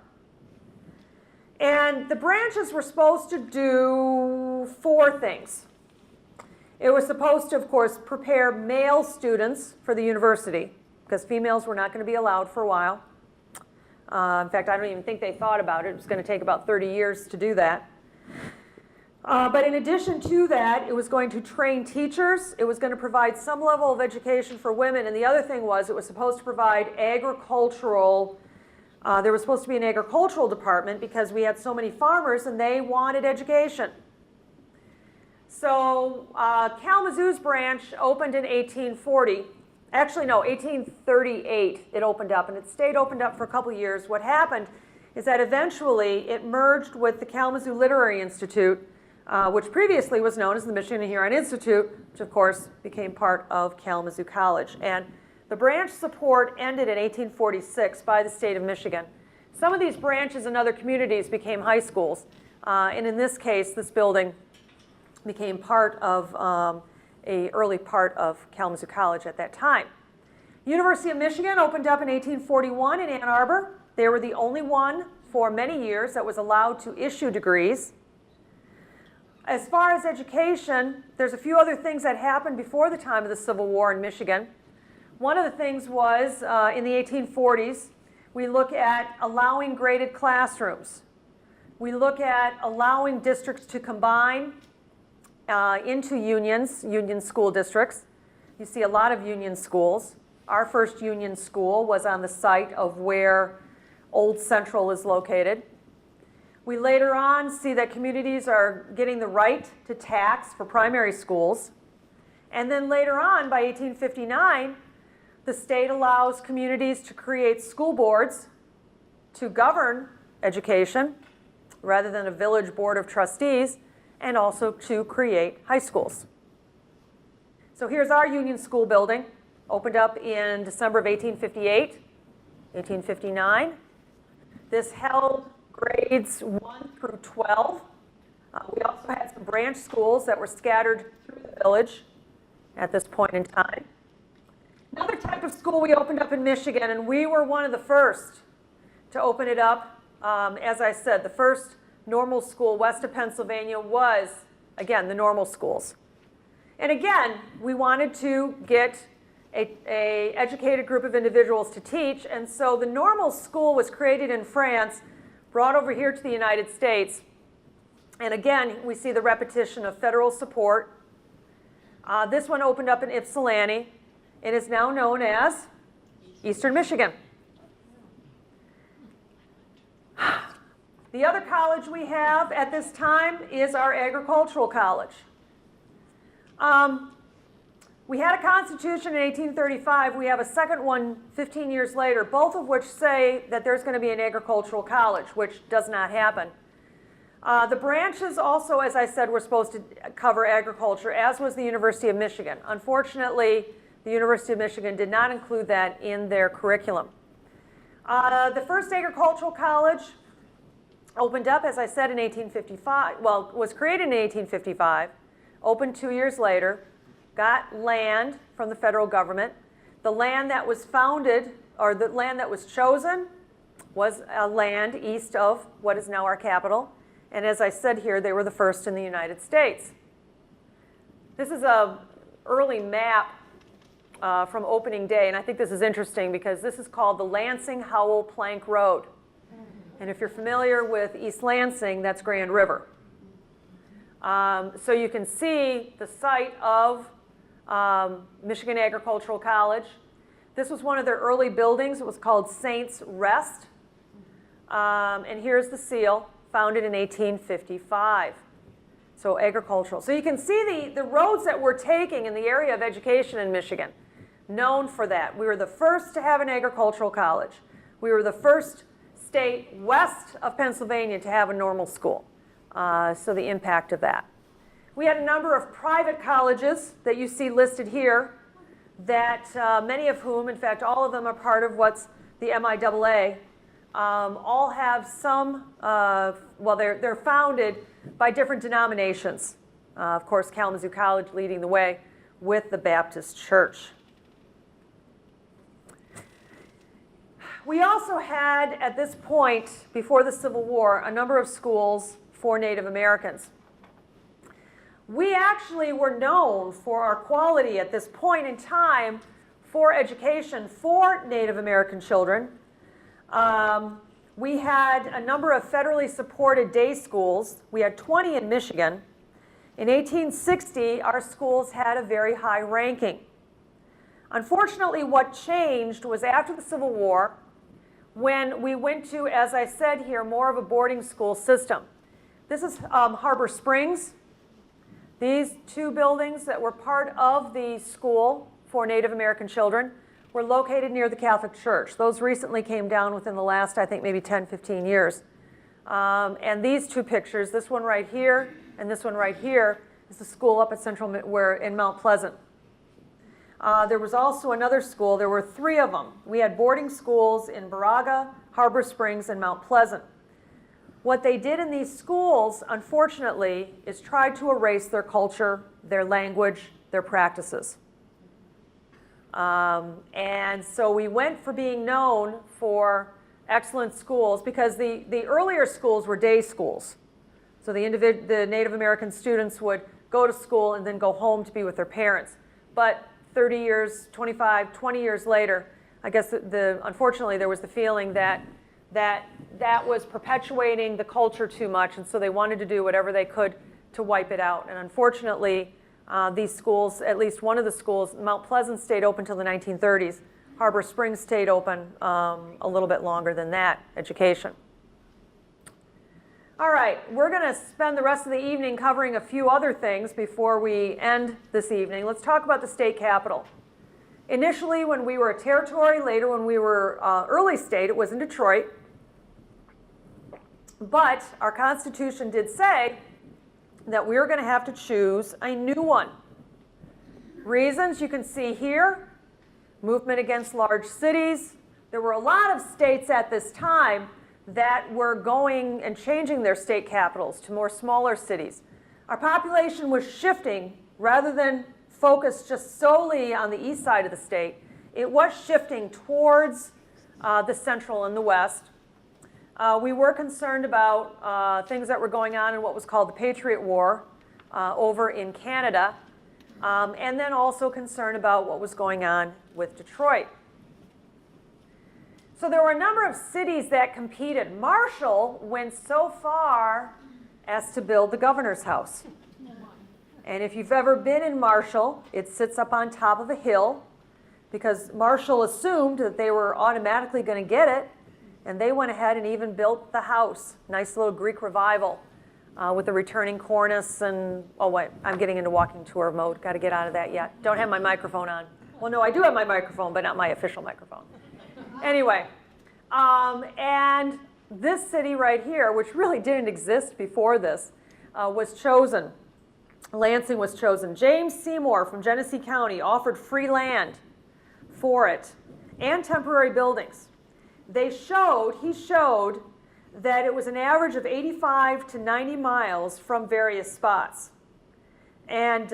S1: And the branches were supposed to do 4 things. It was supposed to, of course, prepare male students for the university, because females were not going to be allowed for a while. In fact, I don't even think they thought about it. It was going to take about 30 years to do that. But in addition to that, it was going to train teachers. It was going to provide some level of education for women. And the other thing was it was supposed to provide agricultural, there was supposed to be an agricultural department because we had so many farmers and they wanted education. So Kalamazoo's branch opened in 1840. Actually, no, 1838 it opened up, and it stayed opened up for a couple years. What happened is that eventually it merged with the Kalamazoo Literary Institute, which previously was known as the Michigan and Huron Institute, which of course became part of Kalamazoo College. And the branch support ended in 1846 by the state of Michigan. Some of these branches in other communities became high schools. And in this case, this building became part of an early part of Kalamazoo College at that time. University of Michigan opened up in 1841 in Ann Arbor. They were the only one for many years that was allowed to issue degrees. As far as education, there's a few other things that happened before the time of the Civil War in Michigan. One of the things was in the 1840s, we look at allowing graded classrooms. We look at allowing districts to combine into unions, union school districts. You see a lot of union schools. Our first union school was on the site of where Old Central is located. We later on see that communities are getting the right to tax for primary schools. And then later on, by 1859, the state allows communities to create school boards to govern education rather than a village board of trustees, and also to create high schools. So here's our Union School building, opened up in December of 1858, 1859. This held grades 1 through 12. We also had some branch schools that were scattered through the village at this point in time. Another type of school we opened up in Michigan, and we were one of the first to open it up. As I said, the first normal school west of Pennsylvania was, again, the normal schools. And again, we wanted to get an educated group of individuals to teach, and so the normal school was created in France, brought over here to the United States, and again, we see the repetition of federal support. This one opened up in Ypsilanti. It is now known as Eastern Michigan. The other college we have at this time is our agricultural college. We had a constitution in 1835. We have a second one 15 years later, both of which say that there's going to be an agricultural college, which does not happen. The branches also, as I said, were supposed to cover agriculture, as was the University of Michigan. Unfortunately, the University of Michigan did not include that in their curriculum. The first agricultural college opened up, as I said, in 1855. Well, was created in 1855, opened 2 years later, got land from the federal government. The land that was founded, or the land that was chosen, was a land east of what is now our capital. And as I said here, they were the first in the United States. This is an early map from opening day, and I think this is interesting because this is called the Lansing-Howell Plank Road. And if you're familiar with East Lansing, that's Grand River. So you can see the site of Michigan Agricultural College. This was one of their early buildings. It was called Saints Rest. And here's the seal, founded in 1855. So agricultural. So you can see the roads that we're taking in the area of education in Michigan, known for that. We were the first to have an agricultural college. We were the first state west of Pennsylvania to have a normal school. So the impact of that. We had a number of private colleges that you see listed here that many of whom, in fact, all of them are part of what's the MIAA. All have some, well, they're founded by different denominations. Of course, Kalamazoo College leading the way with the Baptist Church. We also had, at this point, before the Civil War, a number of schools for Native Americans. We actually were known for our quality at this point in time for education for Native American children. We had a number of federally supported day schools. We had 20 in Michigan. In 1860, our schools had a very high ranking. Unfortunately, what changed was after the Civil War, when we went to, as I said here, more of a boarding school system. This is Harbor Springs. These two buildings that were part of the school for Native American children were located near the Catholic Church. Those recently came down within the last, I think, maybe 10, 15 years. And these two pictures, this one right here and this one right here, is the school up at Central, in Mount Pleasant. There was also another school. There were 3 of them. We had boarding schools in Baraga, Harbor Springs, and Mount Pleasant. What they did in these schools, unfortunately, is try to erase their culture, their language, their practices. And so we went for being known for excellent schools because the earlier schools were day schools. So the Native American students would go to school and then go home to be with their parents. But 30 years, 25, 20 years later, I guess unfortunately there was the feeling that was perpetuating the culture too much, and so they wanted to do whatever they could to wipe it out. And unfortunately, these schools, at least one of the schools, Mount Pleasant stayed open until the 1930s. Harbor Springs stayed open a little bit longer than that, education. All right, we're going to spend the rest of the evening covering a few other things before we end this evening. Let's talk about the state capitol. Initially, when we were a territory, later when we were early state, it was in Detroit. But our Constitution did say that we were going to have to choose a new one. Reasons you can see here: movement against large cities. There were a lot of states at this time that were going and changing their state capitals to more smaller cities. Our population was shifting rather than focused just solely on the east side of the state. It was shifting towards the central and the west. We were concerned about things that were going on in what was called the Patriot War over in Canada, and then also concerned about what was going on with Detroit. So there were a number of cities that competed. Marshall went so far as to build the governor's house. And if you've ever been in Marshall, it sits up on top of a hill because Marshall assumed that they were automatically going to get it, and they went ahead and even built the house. Nice little Greek revival with a returning cornice and, oh wait, I'm getting into walking tour mode. Got to get out of that yet. Don't have my microphone on. Well, no, I do have my microphone, but not my official microphone. Anyway, and this city right here, which really didn't exist before this, was chosen. Lansing was chosen. James Seymour from Genesee County offered free land for it and temporary buildings. He showed that it was an average of 85 to 90 miles from various spots. And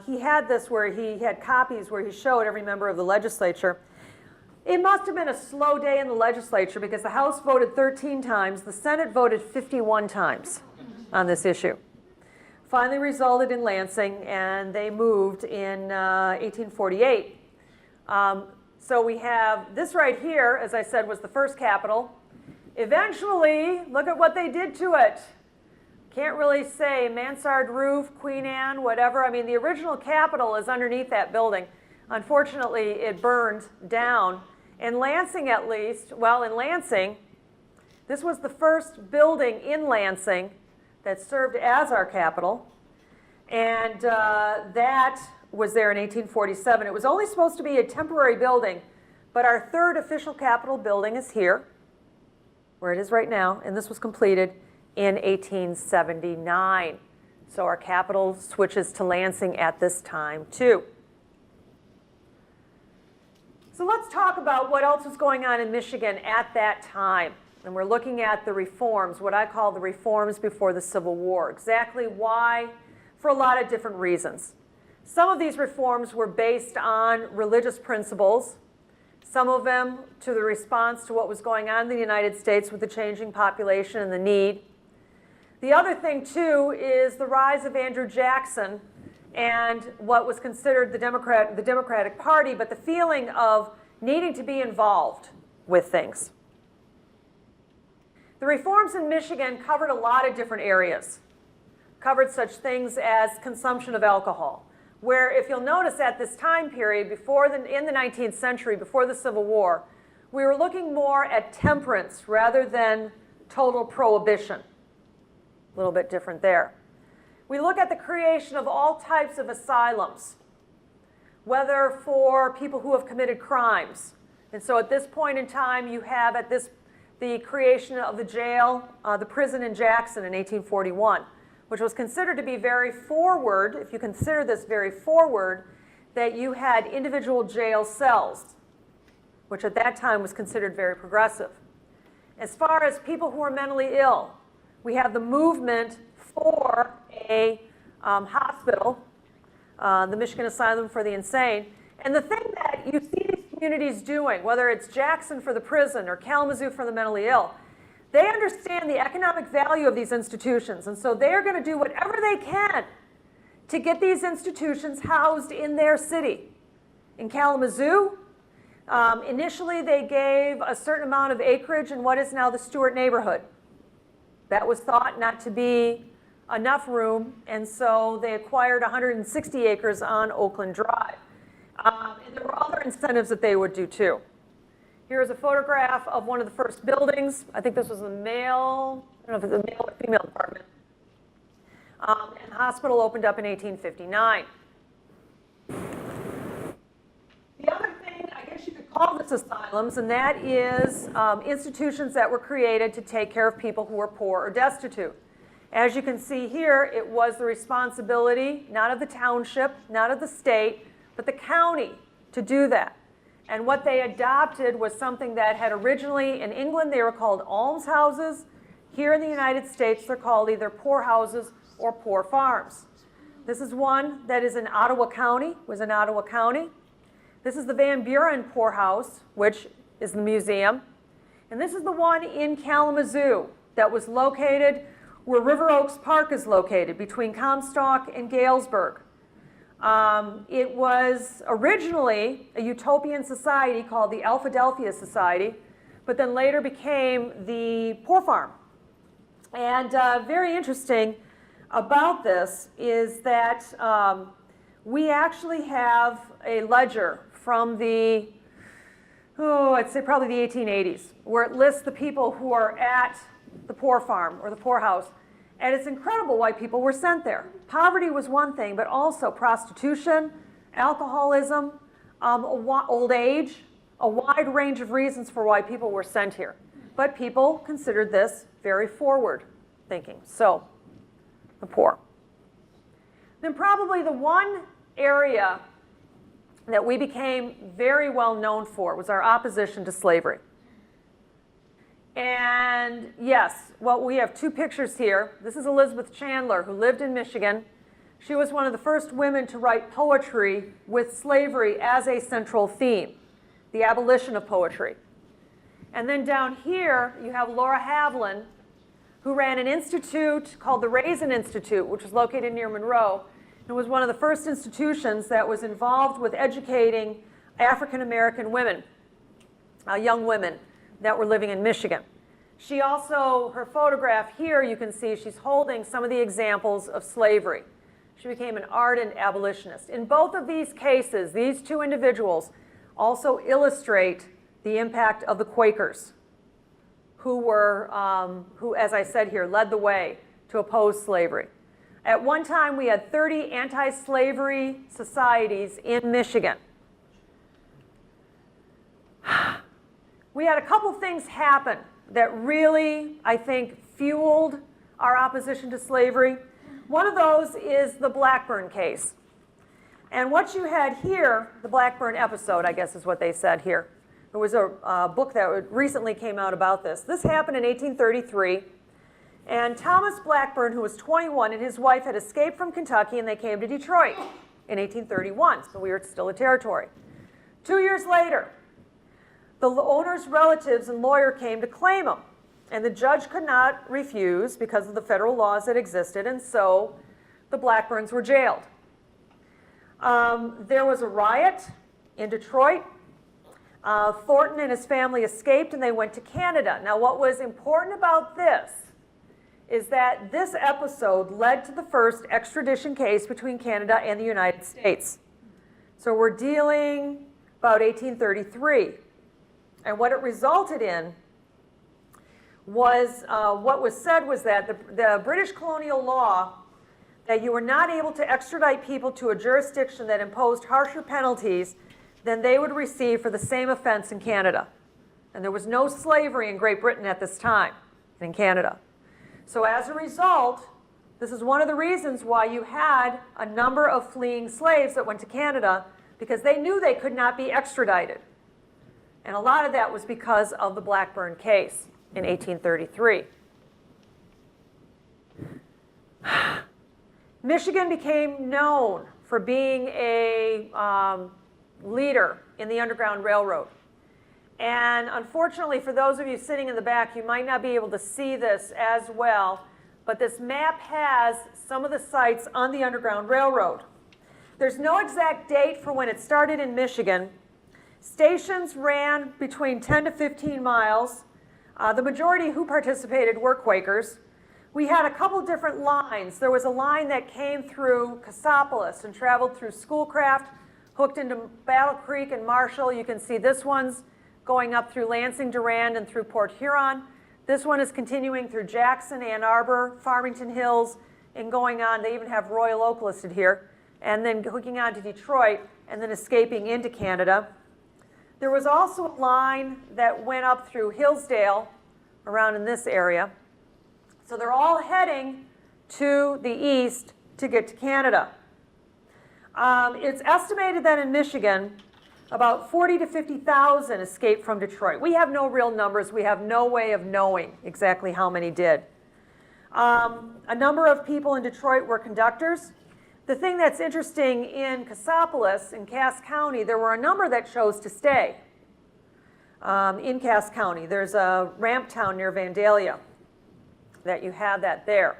S1: he had this where he had copies where he showed every member of the legislature. It must have been a slow day in the legislature because the House voted 13 times, the Senate voted 51 times on this issue. Finally resulted in Lansing, and they moved in 1848. So we have this right here, as I said, was the first capital. Eventually, look at what they did to it. Can't really say mansard roof, Queen Anne, whatever. I mean, the original capitol is underneath that building. Unfortunately, it burned down. In Lansing, at least, well, in Lansing, this was the first building in Lansing that served as our capital. And that was there in 1847. It was only supposed to be a temporary building, but our third official capitol building is here, where it is right now, and this was completed in 1879. So our capital switches to Lansing at this time, too. So let's talk about what else was going on in Michigan at that time. And we're looking at the reforms, what I call the reforms before the Civil War. Exactly why? For a lot of different reasons. Some of these reforms were based on religious principles. Some of them to the response to what was going on in the United States with the changing population and the need. The other thing, too, is the rise of Andrew Jackson and what was considered the Democratic Party, but the feeling of needing to be involved with things. The reforms in Michigan covered a lot of different areas. Covered such things as consumption of alcohol, where if you'll notice at this time period, in the 19th century, before the Civil War, we were looking more at temperance rather than total prohibition. A little bit different there. We look at the creation of all types of asylums, whether for people who have committed crimes. And so at this point in time, you have the creation of the jail, the prison in Jackson in 1841, which was considered to be very forward, if you consider this very forward, that you had individual jail cells, which at that time was considered very progressive. As far as people who are mentally ill, we have the movement for a hospital, the Michigan Asylum for the Insane. And the thing that you see these communities doing, whether it's Jackson for the prison or Kalamazoo for the mentally ill, they understand the economic value of these institutions. And so they are going to do whatever they can to get these institutions housed in their city. In Kalamazoo, initially they gave a certain amount of acreage in what is now the Stewart neighborhood. That was thought not to be enough room, and so they acquired 160 acres on Oakland Drive. And there were other incentives that they would do too. Here's a photograph of one of the first buildings. I think this was the male, I don't know if it's a male or female department. And the hospital opened up in 1859. The other thing, I guess you could call this asylums, and that is institutions that were created to take care of people who were poor or destitute. As you can see here, it was the responsibility, not of the township, not of the state, but the county to do that. And what they adopted was something that had originally, in England, they were called almshouses. Here in the United States, they're called either poorhouses or poor farms. This is one that is in Ottawa County, was in Ottawa County. This is the Van Buren Poorhouse, which is the museum. And this is the one in Kalamazoo that was located where River Oaks Park is located, between Comstock and Galesburg. It was originally a utopian society called the Alphadelphia Society, but then later became the Poor Farm. And very interesting about this is that we actually have a ledger from the, I'd say probably the 1880s, where it lists the people who are at the poor farm or the poorhouse. And it's incredible why people were sent there. Poverty was one thing, but also prostitution, alcoholism, old age, a wide range of reasons for why people were sent here. But people considered this very forward thinking. So, the poor. Then probably the one area that we became very well known for was our opposition to slavery. And yes, well, we have two pictures here. This is Elizabeth Chandler, who lived in Michigan. She was one of the first women to write poetry with slavery as a central theme, the abolition of poetry. And then down here, you have Laura Havlin, who ran an institute called the Raisin Institute, which was located near Monroe. It was one of the first institutions that was involved with educating African American women, young women that were living in Michigan. She also, her photograph here, you can see she's holding some of the examples of slavery. She became an ardent abolitionist. In both of these cases, these two individuals also illustrate the impact of the Quakers, who were, who, as I said here, led the way to oppose slavery. At one time, we had 30 anti-slavery societies in Michigan. We had a couple things happen that really, I think, fueled our opposition to slavery. One of those is the Blackburn case. And what you had here, the Blackburn episode, I guess is what they said here. There was a book that recently came out about this. This happened in 1833. And Thomas Blackburn, who was 21, and his wife had escaped from Kentucky, and they came to Detroit in 1831. So we were still a territory. 2 years later, the owner's relatives and lawyer came to claim him, and the judge could not refuse because of the federal laws that existed, and so the Blackburns were jailed. There was a riot in Detroit. Thornton and his family escaped, and they went to Canada. Now, what was important about this is that this episode led to the first extradition case between Canada and the United States. So we're dealing about 1833. And what it resulted in was, what was said was that the British colonial law, that you were not able to extradite people to a jurisdiction that imposed harsher penalties than they would receive for the same offense in Canada. And there was no slavery in Great Britain at this time, in Canada. So as a result, this is one of the reasons why you had a number of fleeing slaves that went to Canada, because they knew they could not be extradited. And a lot of that was because of the Blackburn case in 1833. Michigan became known for being a leader in the Underground Railroad. And unfortunately, for those of you sitting in the back, you might not be able to see this as well, but this map has some of the sites on the Underground Railroad. There's no exact date for when it started in Michigan. Stations ran between 10 to 15 miles. The majority who participated were Quakers. We had a couple different lines. There was a line that came through Cassopolis and traveled through Schoolcraft, hooked into Battle Creek and Marshall. You can see this one's going up through Lansing, Durand, and through Port Huron. This one is continuing through Jackson, Ann Arbor, Farmington Hills, and going on. They even have Royal Oak listed here. And then hooking on to Detroit, and then escaping into Canada. There was also a line that went up through Hillsdale, around in this area. So they're all heading to the east to get to Canada. It's estimated that in Michigan, about 40 to 50,000 escaped from Detroit. We have no real numbers. We have no way of knowing exactly how many did. A number of people in Detroit were conductors. The thing that's interesting in Cassopolis, in Cass County, there were a number that chose to stay in Cass County. There's a ramp town near Vandalia that you have that there.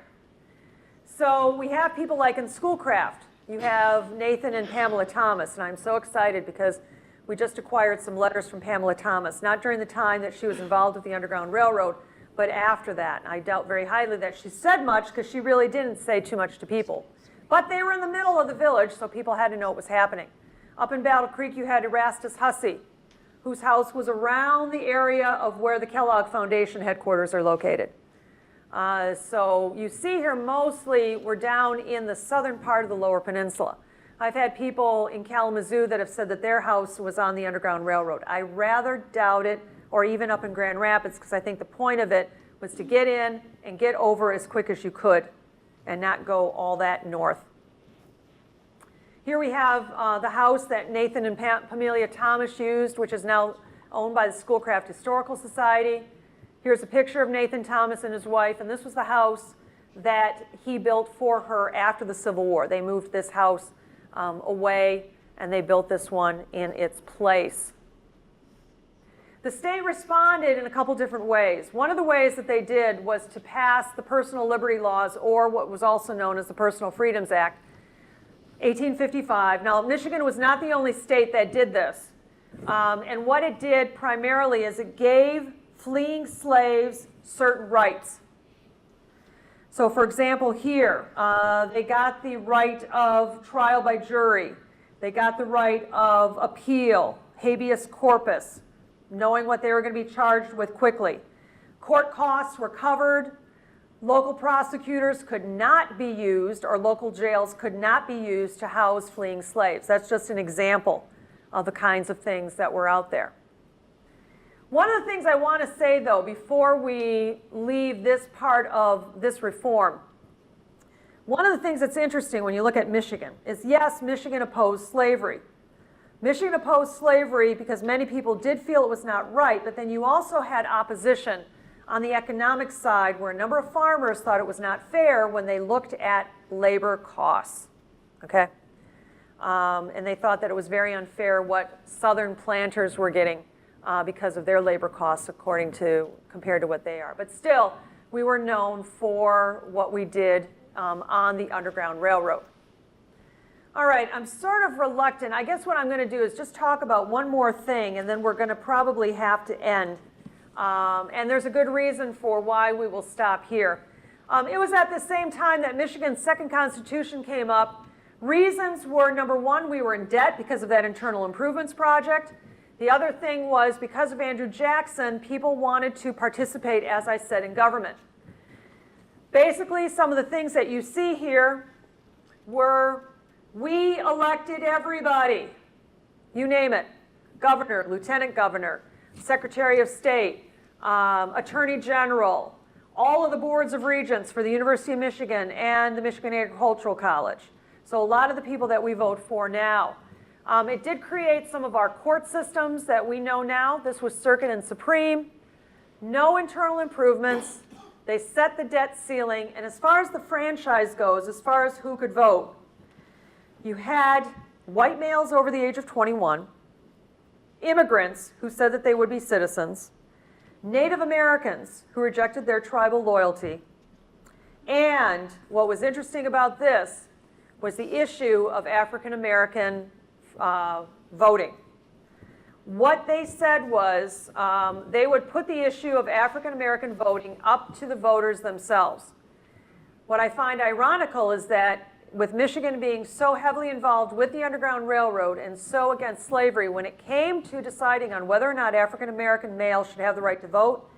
S1: So we have people like in Schoolcraft. You have Nathan and Pamela Thomas, and I'm so excited because we just acquired some letters from Pamela Thomas, not during the time that she was involved with the Underground Railroad, but after that. I doubt very highly that she said much because she really didn't say too much to people. But they were in the middle of the village, so people had to know what was happening. Up in Battle Creek, you had Erastus Hussey, whose house was around the area of where the Kellogg Foundation headquarters are located. So you see here mostly we're down in the southern part of the Lower Peninsula. I've had people in Kalamazoo that have said that their house was on the Underground Railroad. I rather doubt it, or even up in Grand Rapids, because I think the point of it was to get in and get over as quick as you could and not go all that north. Here we have the house that Nathan and Pamela Thomas used, which is now owned by the Schoolcraft Historical Society. Here's a picture of Nathan Thomas and his wife, and this was the house that he built for her after the Civil War. They moved this house away, and they built this one in its place. The state responded in a couple different ways. One of the ways that they did was to pass the personal liberty laws, or what was also known as the Personal Freedoms Act, 1855. Now, Michigan was not the only state that did this. And what it did primarily is it gave fleeing slaves certain rights. So for example, here, they got the right of trial by jury. They got the right of appeal, habeas corpus, knowing what they were going to be charged with quickly. Court costs were covered. Local prosecutors could not be used, or local jails could not be used to house fleeing slaves. That's just an example of the kinds of things that were out there. One of the things I want to say, though, before we leave this part of this reform, one of the things that's interesting when you look at Michigan is, yes, Michigan opposed slavery. Michigan opposed slavery because many people did feel it was not right, but then you also had opposition on the economic side where a number of farmers thought it was not fair when they looked at labor costs, okay? And they thought that it was very unfair what southern planters were getting because of their labor costs compared to what they are. But still, we were known for what we did on the Underground Railroad. All right, I'm sort of reluctant. I guess what I'm going to do is just talk about one more thing, and then we're going to probably have to end. And there's a good reason for why we will stop here. It was at the same time that Michigan's second constitution came up. Reasons were, number one, we were in debt because of that internal improvements project. The other thing was because of Andrew Jackson, people wanted to participate, as I said, in government. Basically, some of the things that you see here were, we elected everybody. You name it. Governor, lieutenant governor, secretary of state, attorney general, all of the boards of regents for the University of Michigan and the Michigan Agricultural College. So a lot of the people that we vote for now. It did create some of our court systems that we know now. This was Circuit and Supreme. No internal improvements. They set the debt ceiling. And as far as the franchise goes, as far as who could vote, you had white males over the age of 21, immigrants who said that they would be citizens, Native Americans who rejected their tribal loyalty, and what was interesting about this was the issue of African American voting. What they said was they would put the issue of African American voting up to the voters themselves. What I find ironical is that with Michigan being so heavily involved with the Underground Railroad and so against slavery, when it came to deciding on whether or not African American males should have the right to vote,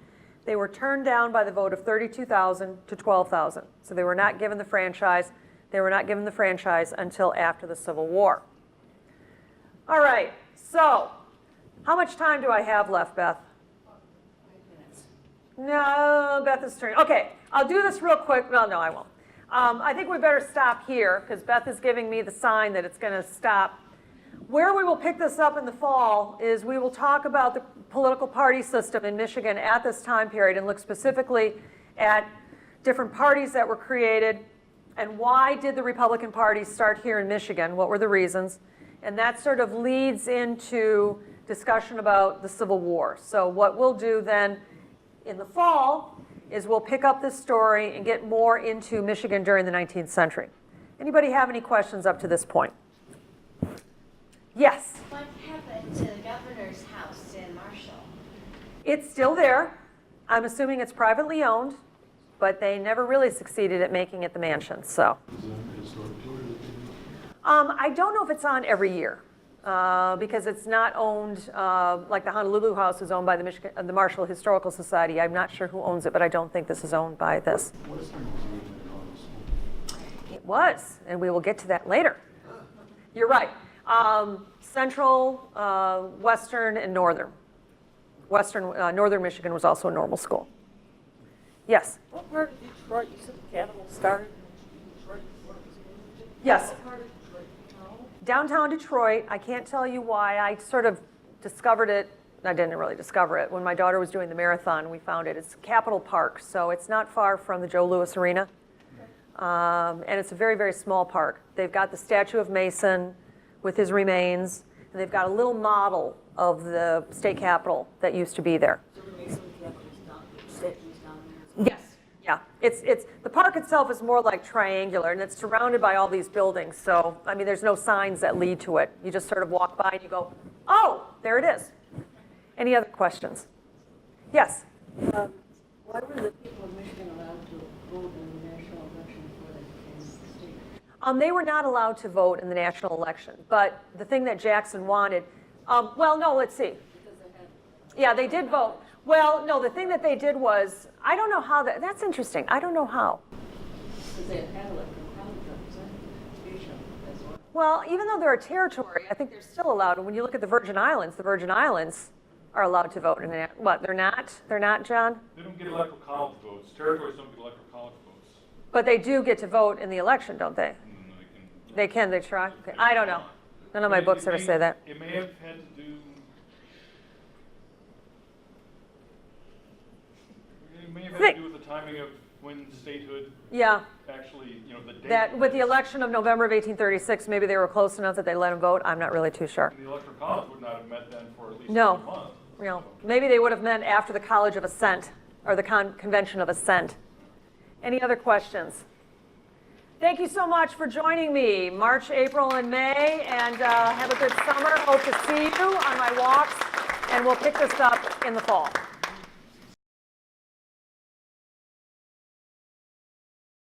S1: they were turned down by the vote of 32,000 to 12,000. So they were not given the franchise. They were not given the franchise until after the Civil War. All right, so how much time do I have left, Beth? 5 minutes. No, Beth is turning. Okay, I'll do this real quick. Well, no, I won't. I think we better stop here because Beth is giving me the sign that it's going to stop. Where we will pick this up in the fall is we will talk about the political party system in Michigan at this time period and look specifically at different parties that were created and why did the Republican Party start here in Michigan, what were the reasons, and that sort of leads into discussion about the Civil War. So what we'll do then in the fall is we'll pick up this story and get more into Michigan during the 19th century. Anybody have any questions up to this point? Yes?
S2: What happened to the governor's house in Marshall?
S1: It's still there. I'm assuming it's privately owned, but they never really succeeded at making it the mansion, so.
S3: Is that a historic tour that they do?
S1: I don't know if it's on every year, because it's not owned, like the Honolulu house is owned by the Marshall Historical Society. I'm not sure who owns it, but I don't think this is owned by this.
S3: Western was originally an auto school.
S1: It was, and we will get to that later. You're right. Central, Western, and Northern. Northern Michigan was also a normal school. Yes?
S4: What part of Detroit, you said the Canals started in Detroit before it was moved?
S1: Yes.
S4: What part of Detroit? No?
S1: Downtown Detroit, I can't tell you why. I sort of discovered it, I didn't really discover it. When my daughter was doing the marathon, we found it. It's Capitol Park, so it's not far from the Joe Louis Arena. And it's a very, very small park. They've got the statue of Mason with his remains, and they've got a little model of the state capitol that used to be there.
S4: So the Mason Capitol's down, the statue's down there.
S1: Yes. Yeah, it's the park itself is more like triangular, and it's surrounded by all these buildings. So, I mean, there's no signs that lead to it. You just sort of walk by and you go, oh, there it is. Any other questions? Yes?
S4: Why were the people of Michigan allowed to vote in the national election before they became the state?
S1: They were not allowed to vote in the national election, but the thing that Jackson wanted, well, no, let's see.
S4: Because they had,
S1: Yeah, they did vote. Well, no, the thing that they did was, I don't know how that's interesting. I don't know how.
S4: because they had electoral college representation as well.
S1: Well, even though they're a territory, I think they're still allowed. And when you look at the Virgin Islands are allowed to vote in the, what, they're not? They're not, John?
S5: They don't get electoral college votes. Territories don't get electoral college votes.
S1: But they do get to vote in the election, don't they? They can, they try? Okay. I don't know. None of my books ever say that.
S5: It may have had to do. It may have had to do with the timing of when statehood
S1: Yeah,
S5: actually, the date.
S1: that with the election of November of 1836, maybe they were close enough that they let them vote. I'm not really too sure.
S5: And the electoral college would not have met then for at least
S1: No.
S5: 2 months.
S1: Maybe they would have meant after the College of Assent or the Convention of Assent. Any other questions? Thank you so much for joining me March, April, and May, and have a good summer. Hope to see you on my walks, and we'll pick this up in the fall.